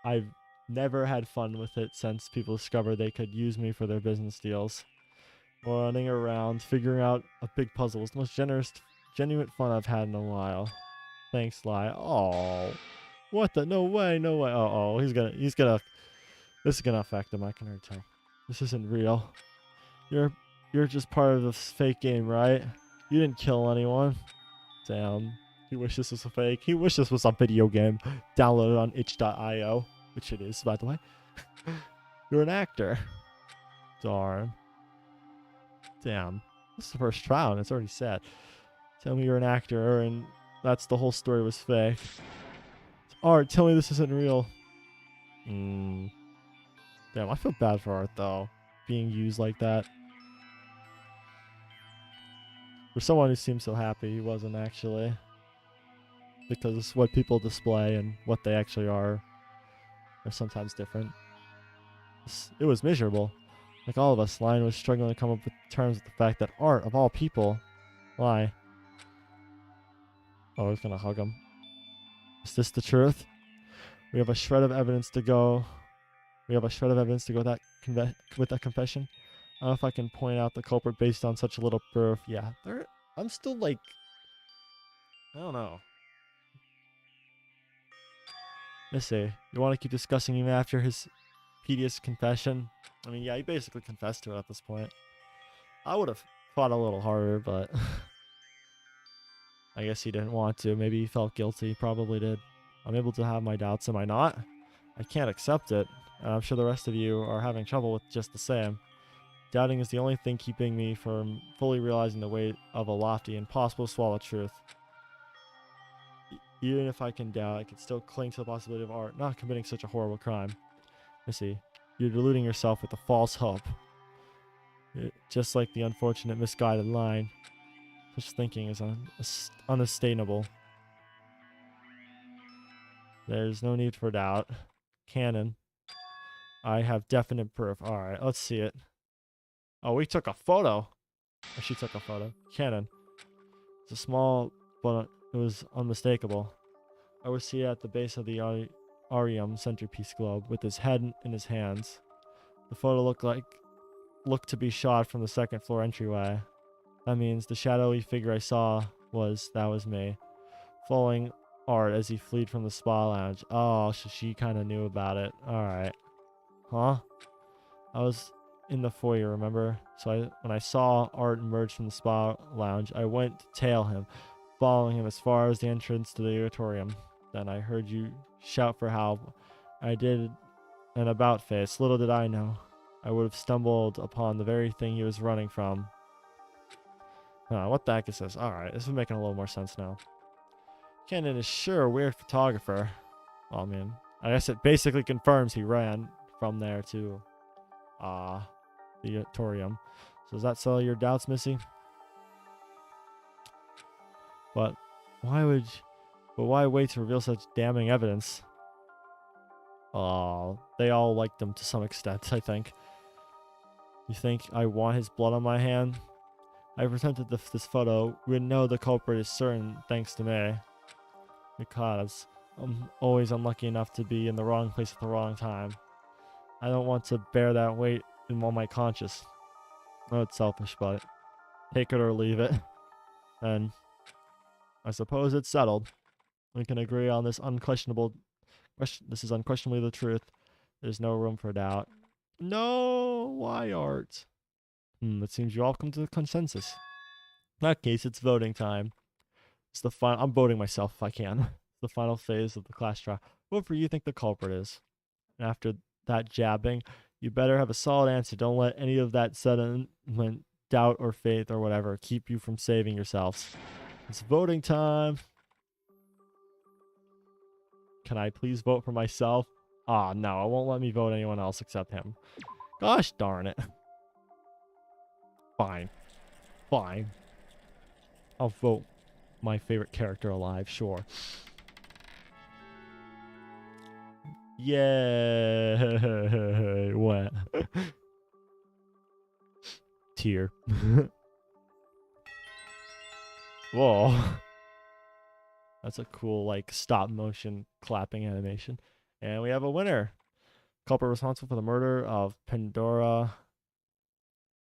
I've never had fun with it since people discovered they could use me for their business deals. Running around, figuring out a big puzzle was the most genuine fun I've had in a while. Thanks, Lie. Oh, what the? No way, no way. Oh, he's gonna, this is gonna affect him. I can already tell. This isn't real. You're just part of this fake game, right? You didn't kill anyone. Damn. He wishes this was a fake. He wishes this was a video game downloaded on itch.io, which it is, by the way. You're an actor. Darn. Damn. This is the first trial and it's already sad. Tell me you're an actor and that's the whole story was fake. Art, tell me this isn't real. Damn, I feel bad for Art though. Being used like that. For someone who seems so happy, he wasn't actually. Because what people display and what they actually are sometimes different. It was miserable. Like all of us, Lion was struggling to come up with terms with the fact that Art, of all people, lie. Oh, he's gonna hug him. Is this the truth? We have a shred of evidence to go. We have a shred of evidence to go with that confession. I don't know if I can point out the culprit based on such a little proof. Yeah, I'm still like, I don't know. Let's see. You want to keep discussing him after his tedious confession? I mean, yeah, he basically confessed to it at this point. I would have fought a little harder, but I guess he didn't want to. Maybe he felt guilty. Probably did. I'm able to have my doubts, am I not? I can't accept it, and I'm sure the rest of you are having trouble with just the same. Doubting is the only thing keeping me from fully realizing the weight of a lofty, impossible to swallow truth. Even if I can doubt, I can still cling to the possibility of Art not committing such a horrible crime. Missy, you're deluding yourself with a false hope. Just like the unfortunate misguided line. Such thinking is unsustainable. There's no need for doubt. Canon. I have definite proof. Alright, let's see it. Oh, we took a photo. Or she took a photo. Canon. It's a small, but it was unmistakable. I would see it at the base of the Arium centerpiece globe with his head in his hands. The photo looked to be shot from the second floor entryway. That means the shadowy figure I saw was me, following Art as he fled from the spa lounge. Oh, so she kind of knew about it. Alright. Huh? I was in the foyer, remember? So when I saw Art emerge from the spa lounge, I went to tail him, following him as far as the entrance to the auditorium. Then I heard you shout for help. I did an about face. Little did I know, I would have stumbled upon the very thing he was running from. What the heck is this? Alright, this is making a little more sense now. Cannon is sure a weird photographer. Well, I mean, I guess it basically confirms he ran from there to the auditorium. So does that settle your doubts, Missy? But why wait to reveal such damning evidence? Oh, they all liked him to some extent, I think. You think I want his blood on my hand? I presented this photo. We know the culprit is certain thanks to me. Because I'm always unlucky enough to be in the wrong place at the wrong time. I don't want to bear that weight on my conscience. No, it's selfish, but take it or leave it. And I suppose it's settled. We can agree on this this is unquestionably the truth. There's no room for doubt. No, why Art? It seems you all come to a consensus. In that case, it's voting time. It's the final. I'm voting myself if I can. It's the final phase of the class trial. Whoever you think the culprit is. And after that jabbing, you better have a solid answer. Don't let any of that sudden doubt or faith or whatever keep you from saving yourselves. It's voting time. Can I please vote for myself? Ah, no, it won't let me vote anyone else except him. Gosh darn it. Fine. Fine. I'll vote my favorite character alive, sure. Yay! What? Tear. Whoa. That's a cool, like, stop motion clapping animation. And we have a winner. Culprit responsible for the murder of Pandora.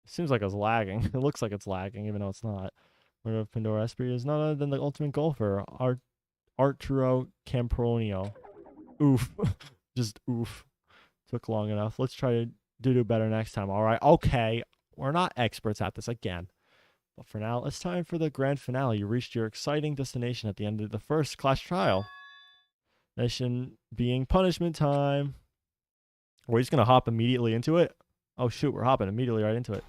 Seems like it's lagging. It looks like it's lagging, even though it's not. Murder of Pandora Esprit is none other than the ultimate golfer, Arturo Campronio. Oof. Just oof. Took long enough. Let's try to do better next time. All right. Okay. We're not experts at this again. But for now, it's time for the grand finale. You reached your exciting destination at the end of the first class trial. Mission being punishment time. We're just going to hop immediately into it. Oh, shoot. We're hopping immediately right into it.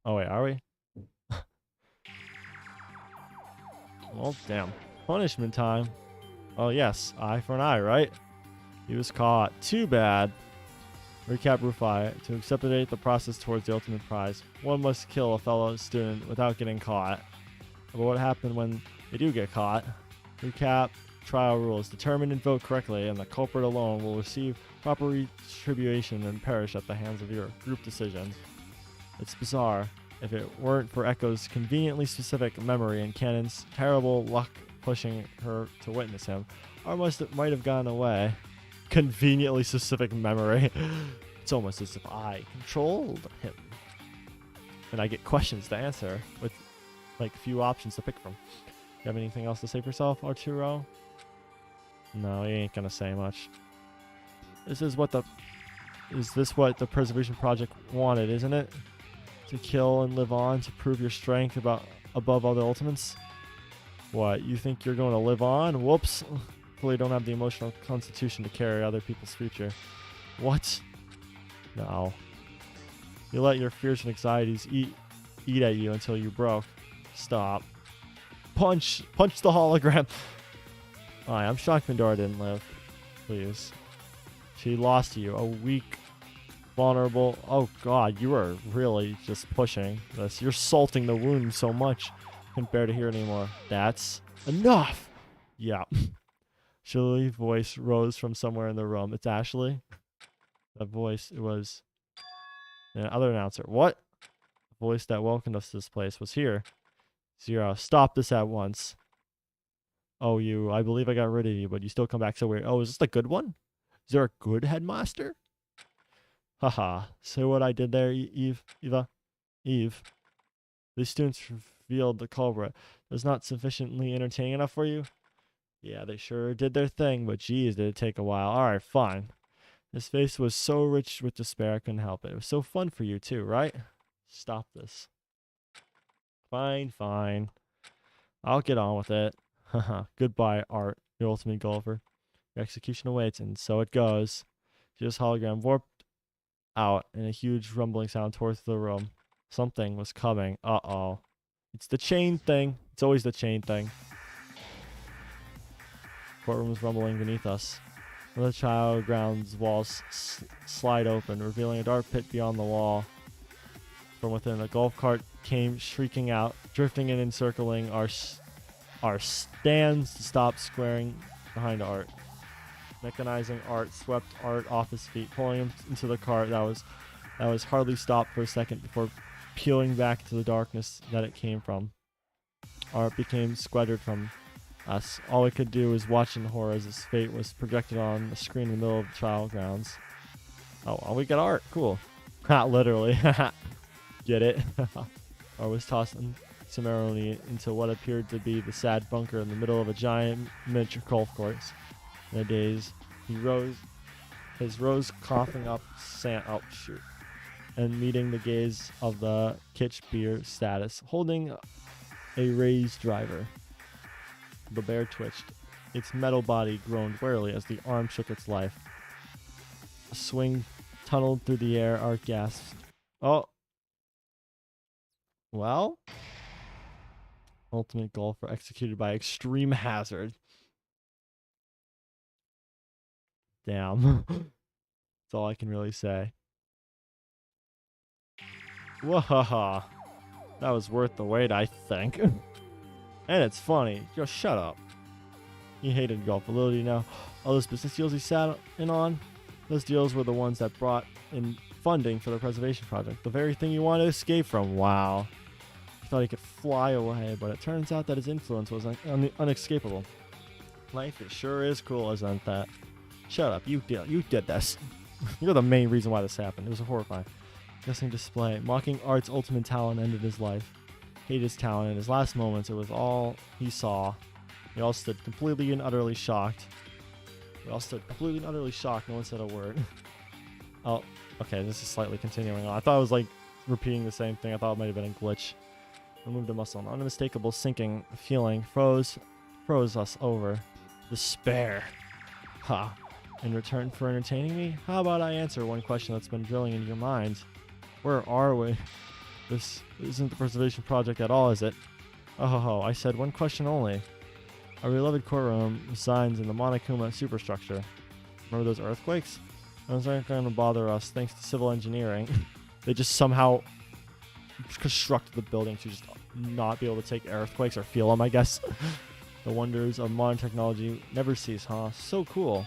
Oh, wait. Are we? Well, damn. Punishment time. Oh, yes. Eye for an eye, right? He was caught. Too bad. Recap Rufai. To accelerate the process towards the ultimate prize, one must kill a fellow student without getting caught. But what happened when they do get caught? Recap trial rules. Determine and vote correctly, and the culprit alone will receive proper retribution and perish at the hands of your group decision. It's bizarre. If it weren't for Echo's conveniently specific memory and Cannon's terrible luck pushing her to witness him, our might have gone away. Conveniently specific memory. It's almost as if I controlled him. And I get questions to answer with like few options to pick from. You have anything else to say for yourself, Arturo? No, he ain't gonna say much. Is this what the Preservation Project wanted, isn't it? To kill and live on, to prove your strength above other ultimates? What, you think you're going to live on? Whoops. Clearly don't have the emotional constitution to carry other people's future. What? No. You let your fears and anxieties eat at you until you broke. Stop. Punch the hologram. Alright, I'm shocked Pandora didn't live. Please. She lost to you. A weak, vulnerable. Oh god, you are really just pushing this. You're salting the wound so much. Couldn't bear to hear it anymore. That's enough. Yeah. Shirley's voice rose from somewhere in the room. It's Ashley. That voice, it was an other announcer. What? The voice that welcomed us to this place was here. Zero, stop this at once. Oh, I believe I got rid of you, but you still come back so weird. Oh, is this the good one? Is there a good headmaster? Haha. So what I did there, Eve. These students revealed the culprit. Was not sufficiently entertaining enough for you? Yeah, they sure did their thing, but geez, did it take a while. Alright, fine. His face was so rich with despair, I couldn't help it. It was so fun for you too, right? Stop this. Fine. I'll get on with it. Haha. Goodbye, Art, your ultimate golfer. Your execution awaits, and so it goes. Just hologram warped out in a huge rumbling sound towards the room. Something was coming. Uh-oh. It's the chain thing. It's always the chain thing. Courtroom was rumbling beneath us. The child ground's walls slide open, revealing a dark pit beyond the wall. From within, a golf cart came shrieking out, drifting and encircling our stands to stop squaring behind Art. Mechanizing Art swept Art off his feet, pulling him into the cart that was hardly stopped for a second before peeling back to the darkness that it came from. Art became squattered from us. All we could do was watch in horror as his fate was projected on the screen in the middle of the trial grounds. Oh, well, we got Art. Cool. Not literally. Get it? Art was tossed summarily into what appeared to be the sad bunker in the middle of a giant miniature golf course. In a daze, he rose coughing up sand. Oh, shoot. And meeting the gaze of the Kitsch Beer status, holding a raised driver. The bear twitched. Its metal body groaned warily as the arm shook its life. A swing tunneled through the air. Art gasped. Oh. Well? Ultimate golfer executed by extreme hazard. Damn. That's all I can really say. Whoa. That was worth the wait, I think. And it's funny. Just shut up. He hated golf. Little do you know, all those business deals he sat in on, those deals were the ones that brought in funding for the preservation project. The very thing he wanted to escape from. Wow. He thought he could fly away, but it turns out that his influence was unescapable. Life sure is cool, isn't that? Shut up. You did this. You're the main reason why this happened. It was horrifying. Disgusting display. Mocking art's ultimate talent ended his life. Hated his talent. In his last moments, it was all he saw. We all stood completely and utterly shocked. No one said a word. Oh, okay. This is slightly continuing on. I thought it was like repeating the same thing. I thought it might have been a glitch. Removed a muscle. An unmistakable sinking feeling froze us over. Despair. Ha. In return for entertaining me, how about I answer one question that's been drilling into your mind? Where are we? This isn't the preservation project at all, is it? Oh ho ho, I said one question only. Our beloved courtroom resides in the Monokuma superstructure. Remember those earthquakes? Those aren't going to bother us thanks to civil engineering. They just somehow constructed the building to just not be able to take earthquakes or feel them, I guess. The wonders of modern technology never cease, huh? So cool.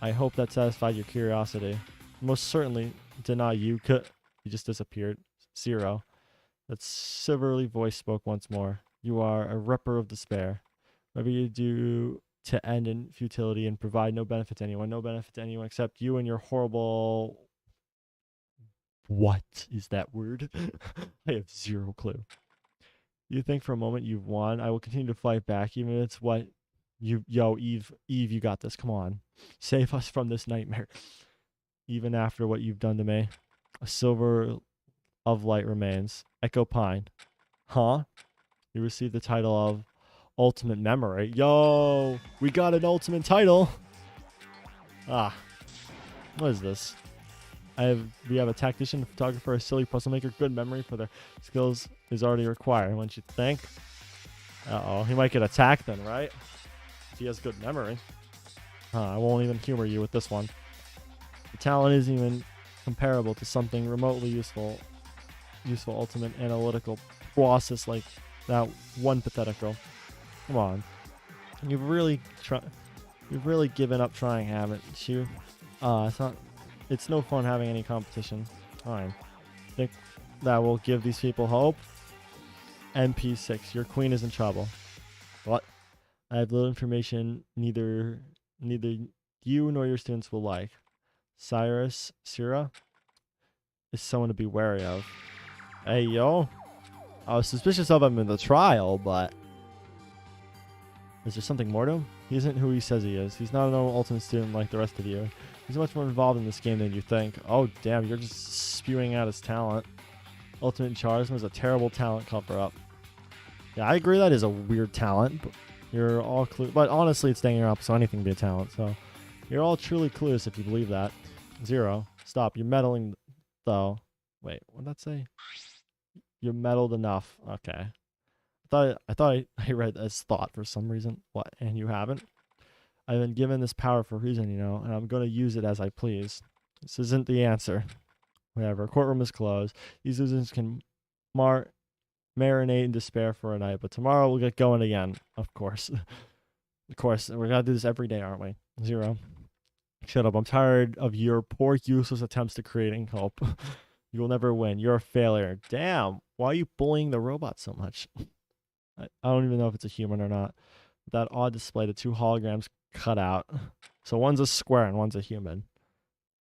I hope that satisfied your curiosity. Most certainly did not you. You just disappeared. Zero. That silvery voice spoke once more. You are a reaper of despair. Whatever you do to end in futility and provide no benefit to anyone. No benefit to anyone except you and your horrible... What is that word? I have zero clue. You think for a moment you've won. I will continue to fight back, even if it's what... Yo, Eve, you got this. Come on. Save us from this nightmare. Even after what you've done to me. A silver of light remains. Echo Pine. Huh? You received the title of Ultimate Memory. Yo, we got an ultimate title. What is this? We have a tactician, a photographer, a silly puzzle maker. Good memory for their skills is already required, wouldn't you think? Uh-oh, he might get attacked then, right? He has good memory. I won't even humor you with this one. The talent isn't even comparable to something remotely useful ultimate analytical process like that one pathetic girl. Come on. You've really given up trying, haven't you? It's no fun having any competition. Fine. Think that will give these people hope? NP6, your queen is in trouble. What? I have little information neither you nor your students will like. Syrah is someone to be wary of. Hey, yo. I was suspicious of him in the trial, but... Is there something more to him? He isn't who he says he is. He's not an ultimate student like the rest of you. He's much more involved in this game than you think. Oh, damn, you're just spewing out his talent. Ultimate Charisma is a terrible talent cover-up. Yeah, I agree that is a weird talent, but you're all but honestly, it's Danganronpa, so anything can be a talent, so... You're all truly clueless if you believe that. Zero. Stop. You're meddling, though. Wait, what did that say? You're meddled enough. Okay. I thought I read as thought for some reason. What? And you haven't? I've been given this power for a reason, you know, and I'm going to use it as I please. This isn't the answer. Whatever. Courtroom is closed. These losers can marinate in despair for a night, but tomorrow we'll get going again. Of course. Of course. We're going to do this every day, aren't we? Zero. Shut up. I'm tired of your poor, useless attempts to creating hope. You will never win. You're a failure. Damn. Why are you bullying the robot so much? I don't even know if it's a human or not. That odd display, the two holograms cut out. So one's a square and one's a human.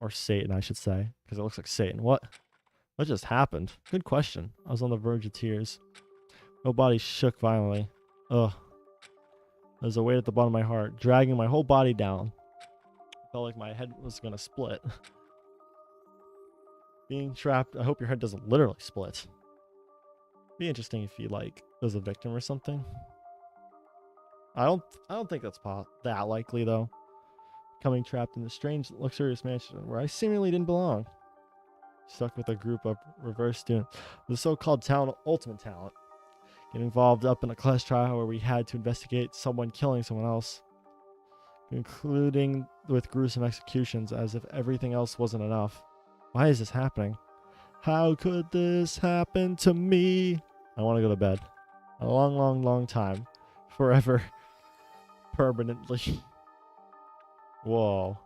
Or Satan, I should say. Because it looks like Satan. What just happened? Good question. I was on the verge of tears. My body shook violently. Ugh. There's a weight at the bottom of my heart, dragging my whole body down. Felt like my head was gonna split. Being trapped, I hope your head doesn't literally split. Be interesting if you was a victim or something. I don't think that's that likely though. Coming trapped in a strange, luxurious mansion where I seemingly didn't belong. Stuck with a group of reverse students, the so-called ultimate talent. Getting involved up in a class trial where we had to investigate someone killing someone else. Concluding with gruesome executions as if everything else wasn't enough. Why is this happening? How could this happen to me? I want to go to bed. A long, long, long time. Forever. Permanently. Whoa.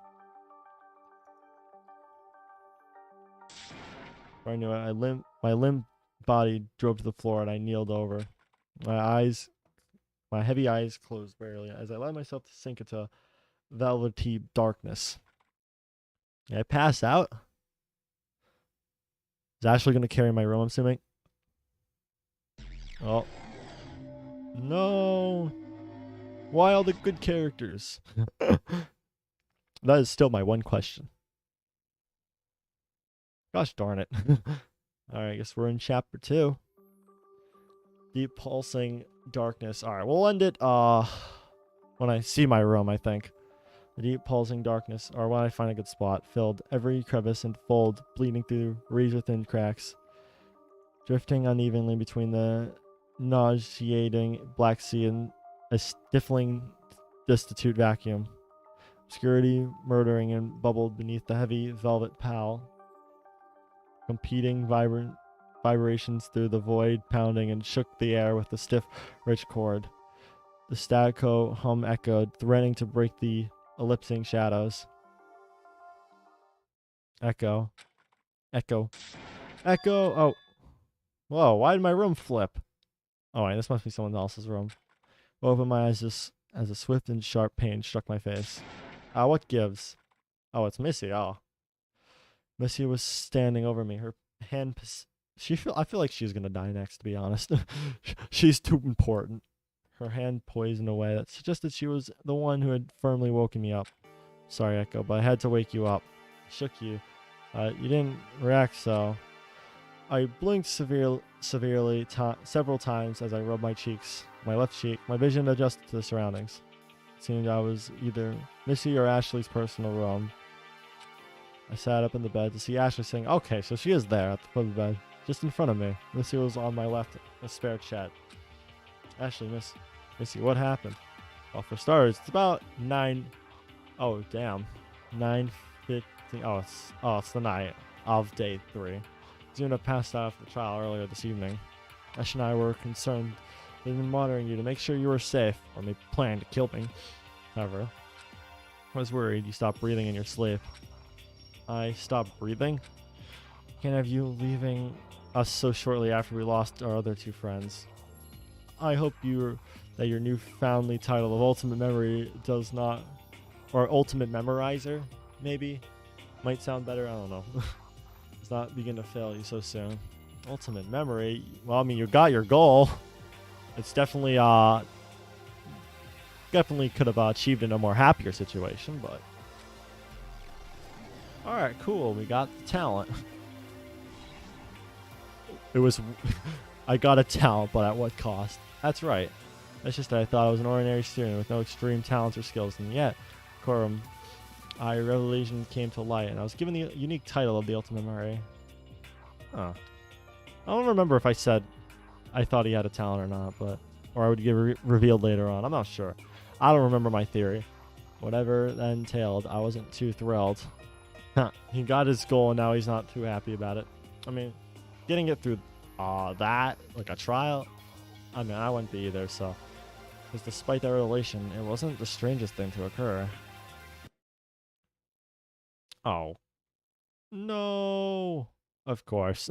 I knew it. My limp body drove to the floor and I kneeled over. My heavy eyes closed barely as I allowed myself to sink into velvety darkness. I pass out. Is Ashley going to carry my room, I'm assuming? Oh. No. Why all the good characters? That is still my one question. Gosh darn it. Alright, I guess we're in chapter 2. Deep pulsing darkness. Alright, we'll end it when I see my room, I think. The deep pulsing darkness, or when I find a good spot, filled every crevice and fold, bleeding through razor-thin cracks, drifting unevenly between the nauseating black sea and a stifling, destitute vacuum. Obscurity, murdering, and bubbled beneath the heavy velvet pall. Competing vibrations through the void, pounding and shook the air with a stiff, rich chord. The staccato hum echoed, threatening to break the ellipsing shadows. Echo. Echo. Echo. Oh. Whoa, why did my room flip? Oh, wait, this must be someone else's room. I opened my eyes just as a swift and sharp pain struck my face. What gives? Oh, it's Missy. Oh. Missy was standing over me. Her hand... I feel like she's gonna die next, to be honest. She's too important. Her hand poised in a way that suggested she was the one who had firmly woken me up. Sorry, Echo, but I had to wake you up. I shook you. You didn't react, so... I blinked severely several times as I rubbed my cheeks. My left cheek. My vision adjusted to the surroundings. It seemed I was either Missy or Ashley's personal room. I sat up in the bed to see Ashley sitting. Okay, so she is there at the foot of the bed, just in front of me. Missy was on my left, a spare chat. Ashley, Missy, what happened? Well, for starters, it's about 9. Oh, damn. 9:15. It's the night of day 3. Zuna passed out after the trial earlier this evening. Ash and I were concerned. They've been monitoring you to make sure you were safe, or maybe planning to kill me. However, I was worried you stopped breathing in your sleep. I stopped breathing? Can't have you leaving us so shortly after we lost our other 2 friends. I hope that your newfoundly title of Ultimate Memory does not... Or Ultimate Memorizer, maybe? Might sound better, I don't know. Does not begin to fail you so soon. Ultimate Memory? Well, I mean, you got your goal. It's definitely could have achieved in a more happier situation, but... Alright, cool. We got the talent. It was... I got a talent, but at what cost? That's right. That's just that I thought I was an ordinary student with no extreme talents or skills, and yet, Corum, a revelation came to light, and I was given the unique title of the Ultimate Memory. Huh. I don't remember if I said I thought he had a talent or not, but... Or I would get revealed later on. I'm not sure. I don't remember my theory. Whatever that entailed, I wasn't too thrilled. He got his goal, and now he's not too happy about it. I mean, getting it through that, like a trial, I mean, I wouldn't be either, so... Because despite that revelation, it wasn't the strangest thing to occur. Oh. No. Of course.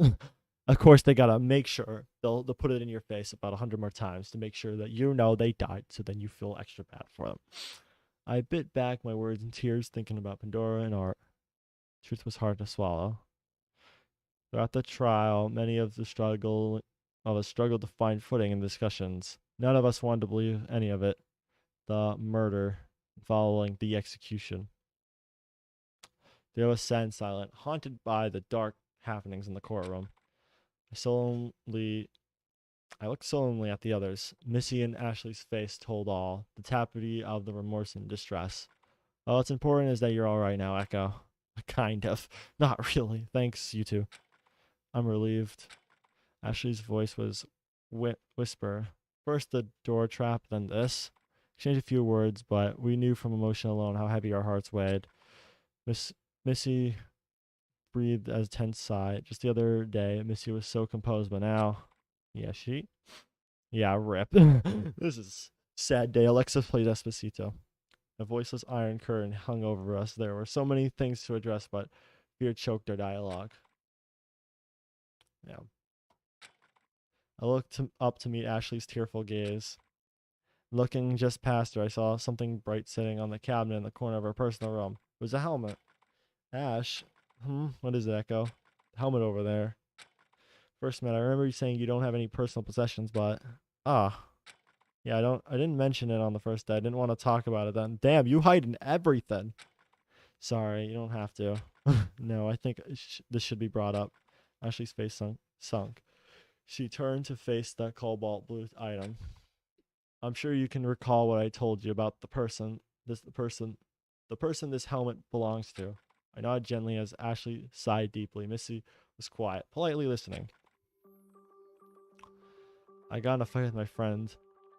Of course, they gotta make sure. They'll put it in your face about 100 more times to make sure that you know they died, so then you feel extra bad for them. I bit back my words in tears, thinking about Pandora and Art. Truth was hard to swallow. Throughout the trial, many of us struggled to find footing in discussions. None of us wanted to believe any of it. The murder following the execution. The other sat in silent, haunted by the dark happenings in the courtroom. I looked solemnly at the others. Missy and Ashley's face told all, the tapestry of the remorse and distress. All that's important is that you're all right now, Echo. Kind of. Not really. Thanks, you two. I'm relieved. Ashley's voice was whisper. First the door trap, then this. Exchanged a few words, but we knew from emotion alone how heavy our hearts weighed. Missy breathed as tense sigh. Just the other day, Missy was so composed, but now, yeah, yeah, rip. This is sad day. Alexa played Despacito. A voiceless iron curtain hung over us. There were so many things to address, but fear choked our dialogue. Yeah. I looked up to meet Ashley's tearful gaze. Looking just past her, I saw something bright sitting on the cabinet in the corner of her personal room. It was a helmet. Ash, what is it, Echo? Helmet over there. First man, I remember you saying you don't have any personal possessions, but yeah, I didn't mention it on the first day. I didn't want to talk about it then. Damn, you hiding everything. Sorry, you don't have to. No, I think this should be brought up. Ashley's face sunk. She turned to face the cobalt blue item. I'm sure you can recall what I told you about the person this helmet belongs to. I nodded gently as Ashley sighed deeply. Missy was quiet, politely listening. I got in a fight with my friend,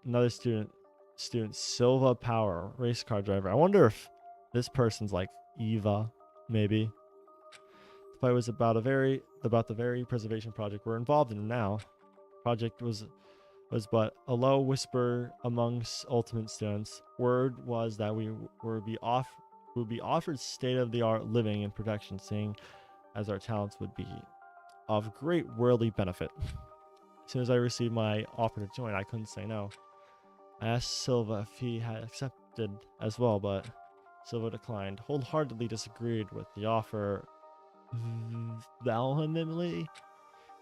another student, Silva Power, race car driver. I wonder if this person's like Eva, maybe. The fight was about the very preservation project we're involved in now. Project was but a low whisper amongst ultimate students. Word was that we would be offered state-of-the-art living and protection, seeing as our talents would be of great worldly benefit. As soon as I received my offer to join, I couldn't say no. I asked Silva if he had accepted as well, but Silva declined, wholeheartedly disagreed with the offer vehemently.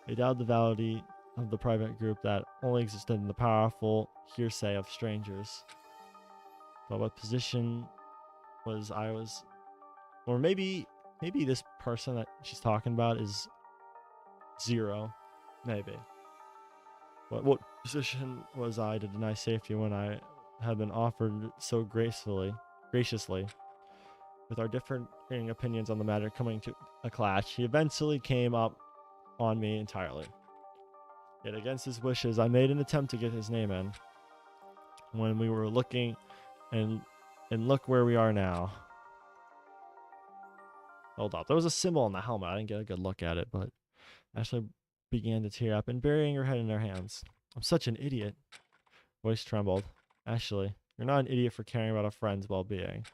He doubted the validity of the private group that only existed in the powerful hearsay of strangers. But what position was or maybe this person that she's talking about is Zero, maybe. But what position was I to deny safety when I had been offered so graciously? With our different opinions on the matter coming to a clash, he eventually came up on me entirely. Yet against his wishes, I made an attempt to get his name in. When we were looking, and look where we are now. Hold up, there was a symbol on the helmet. I didn't get a good look at it, but Ashley began to tear up and burying her head in her hands. I'm such an idiot. Voice trembled. Ashley, you're not an idiot for caring about a friend's well-being.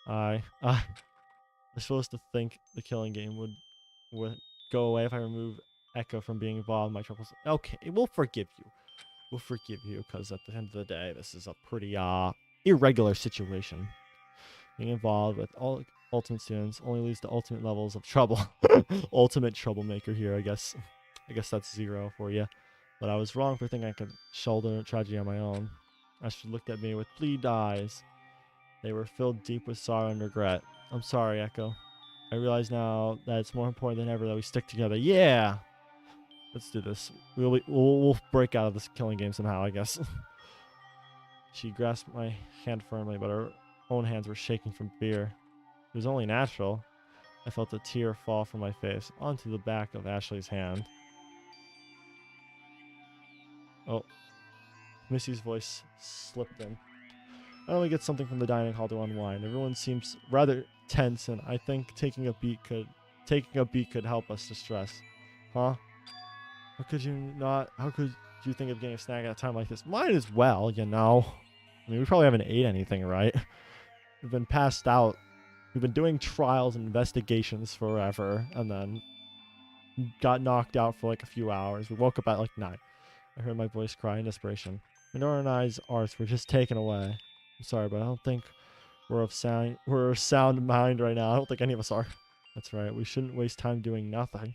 I was supposed to think the killing game would go away if I remove Echo from being involved in my troubles. Okay, we'll forgive you. We'll forgive you because at the end of the day, this is a pretty irregular situation. Being involved with all ultimate students only leads to ultimate levels of trouble. Ultimate troublemaker here, I guess. I guess that's Zero for you. But I was wrong for thinking I could shoulder tragedy on my own. Ashley looked at me with pleading eyes. They were filled deep with sorrow and regret. I'm sorry, Echo. I realize now that it's more important than ever that we stick together. Yeah! Let's do this. We'll break out of this killing game somehow, I guess. She grasped my hand firmly, but her own hands were shaking from fear. It was only natural. I felt a tear fall from my face onto the back of Ashley's hand. Oh, Missy's voice slipped in. I only get something from the dining hall to unwind. Everyone seems rather tense, and I think taking a beat could help us distress. Huh? How could you think of getting a snack at a time like this? Might as well, you know. I mean, we probably haven't ate anything, right? We've been passed out. We've been doing trials and investigations forever, and then got knocked out for like a few hours. We woke up at like 9. I heard my voice cry in desperation. Minora and I's arts were just taken away. I'm sorry, but I don't think we're of sound mind right now. I don't think any of us are. That's right. We shouldn't waste time doing nothing.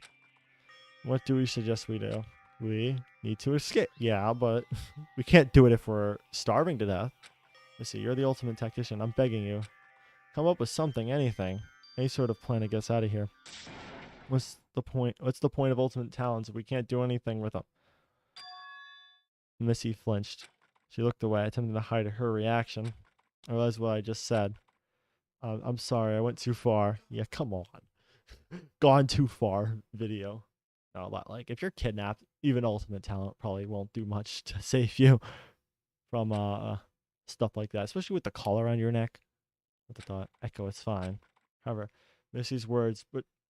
What do we suggest we do? We need to escape. Yeah, but we can't do it if we're starving to death. Let's see, you're the ultimate tactician. I'm begging you. Come up with something, anything. Any sort of plan to get us out of here. What's the point of ultimate talents if we can't do anything with them? Missy flinched. She looked away, attempting to hide her reaction. I realized what I just said. I'm sorry, I went too far. Yeah, come on. Gone too far video. No, like, if you're kidnapped, even ultimate talent probably won't do much to save you from stuff like that, especially with the collar around your neck. With the thought, Echo, it's fine. However, Missy's words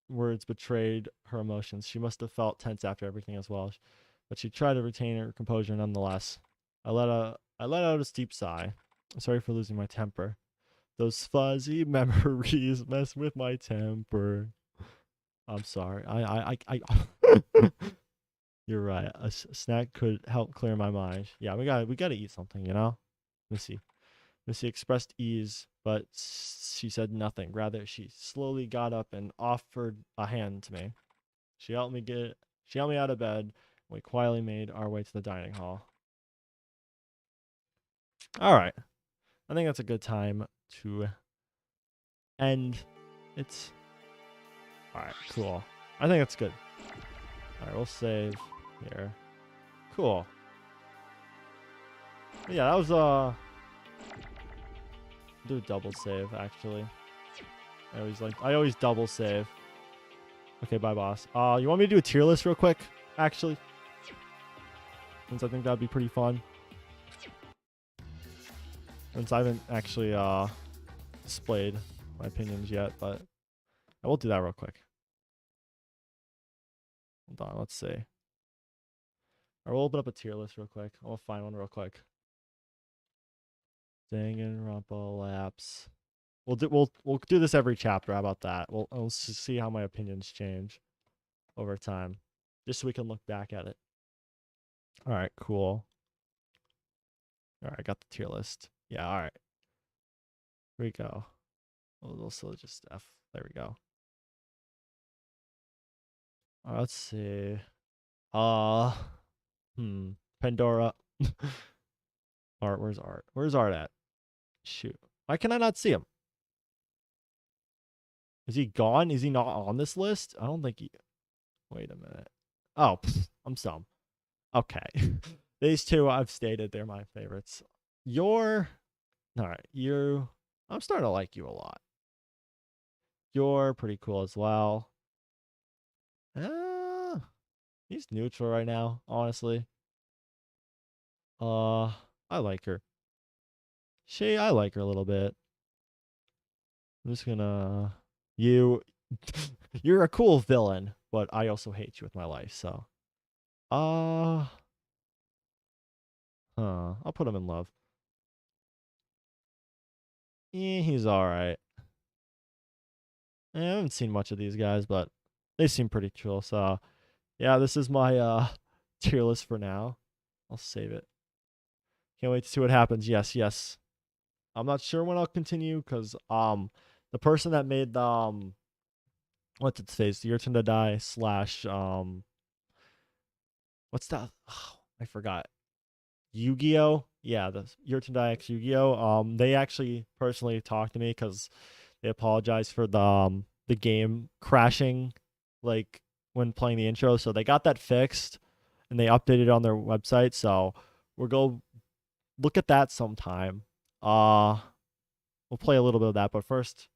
words betrayed her emotions. She must have felt tense after everything as well, but she tried to retain her composure nonetheless. I let out a steep sigh. Sorry for losing my temper. Those fuzzy memories mess with my temper. I'm sorry. You're right. A snack could help clear my mind. Yeah, we gotta eat something, you know. Missy. Missy expressed ease, but she said nothing. Rather, she slowly got up and offered a hand to me. She helped me get. She helped me out of bed. And we quietly made our way to the dining hall. All right. I think that's a good time to end. It's all right. Cool. I think that's good. All right, we'll save here. Cool. Yeah, that was do a double save actually. I always double save. Okay, bye boss. You want me to do a tier list real quick? Actually, since I think that'd be pretty fun. Since I haven't actually displayed my opinions yet, but I will do that real quick. Hold on, let's see. I'll open up a tier list real quick. I'll find one real quick. Danganronpa Lapse. We'll do this every chapter. How about that? We'll see how my opinions change over time, just so we can look back at it. All right, cool. All right, I got the tier list. Yeah, all right. Here we go. We'll also just F. There we go. All right, let's see. Uh, Pandora. Art. Where's Art? Where's Art at? Shoot. Why can I not see him? Is he gone? Is he not on this list? I don't think he. Wait a minute. Oh, I'm dumb. Okay. These two I've stated they're my favorites. You're. All right. I'm starting to like you a lot. You're pretty cool as well. He's neutral right now, honestly. I like her. I like her a little bit. I'm just gonna you you're a cool villain, but I also hate you with my life, so I'll put him in love. He's alright. I haven't seen much of these guys, but they seem pretty chill, so yeah, this is my tier list for now. I'll save it. Can't wait to see what happens. Yes. I'm not sure when I'll continue because the person that made the what's its face, the Your Turn to Die slash what's that? Oh, I forgot. Yu-Gi-Oh. Yeah, the Your Turn to Die X Yu-Gi-Oh. They actually personally talked to me because they apologized for the game crashing like when playing the intro. So they got that fixed and they updated it on their website. So we'll go look at that sometime. We'll play a little bit of that, but first,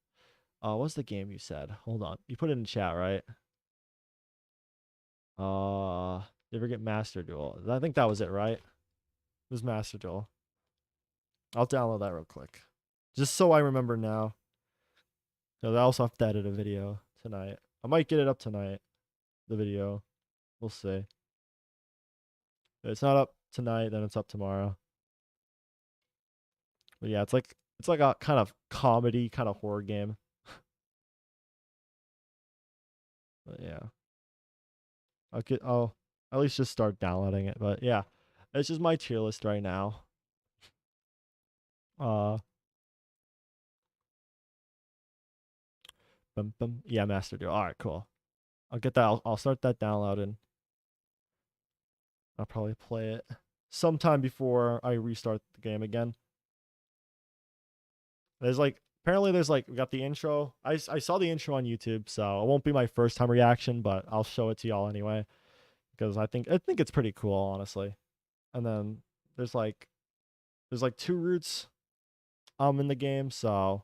what's the game you said? Hold on. You put it in chat, right? You ever get Master Duel? I think that was it, right? It was Master Duel. I'll download that real quick. Just so I remember now. Because I also have to edit a video tonight. I might get it up tonight. The video. We'll see. If it's not up tonight, then it's up tomorrow. But yeah, it's like a kind of comedy, kind of horror game. But yeah. I'll at least just start downloading it. But yeah. It's just my tier list right now. Uh yeah, Master Duel. Alright, cool. I'll get that. I'll start that downloading. I'll probably play it sometime before I restart the game again. Apparently we got the intro. I saw the intro on YouTube, so it won't be my first time reaction, but I'll show it to y'all anyway because I think it's pretty cool, honestly. And then there's like two routes in the game, so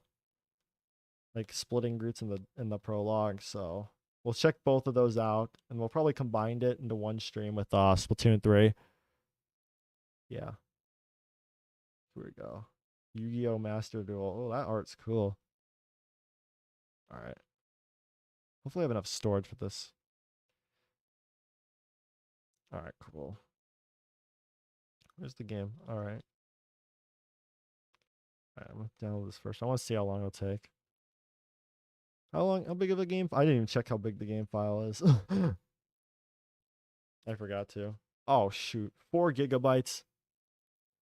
like splitting routes in the prologue, so we'll check both of those out and we'll probably combine it into one stream with Splatoon 3. Yeah. Here we go. Yu-Gi-Oh! Master Duel. Oh, that art's cool. All right. Hopefully I have enough storage for this. All right, cool. Where's the game? All right. All right, I'm gonna download this first. I want to see how long it'll take. How big of a game? I didn't even check how big the game file is. I forgot to. Oh shoot, 4 gigabytes.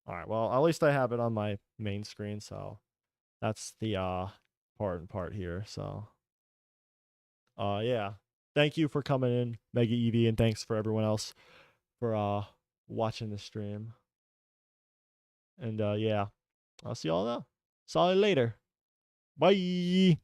All right, well, at least I have it on my main screen, so that's the important part here. So yeah. Thank you for coming in, Mega Evie, and thanks for everyone else for watching the stream. And yeah, I'll see y'all now. See you later. Bye.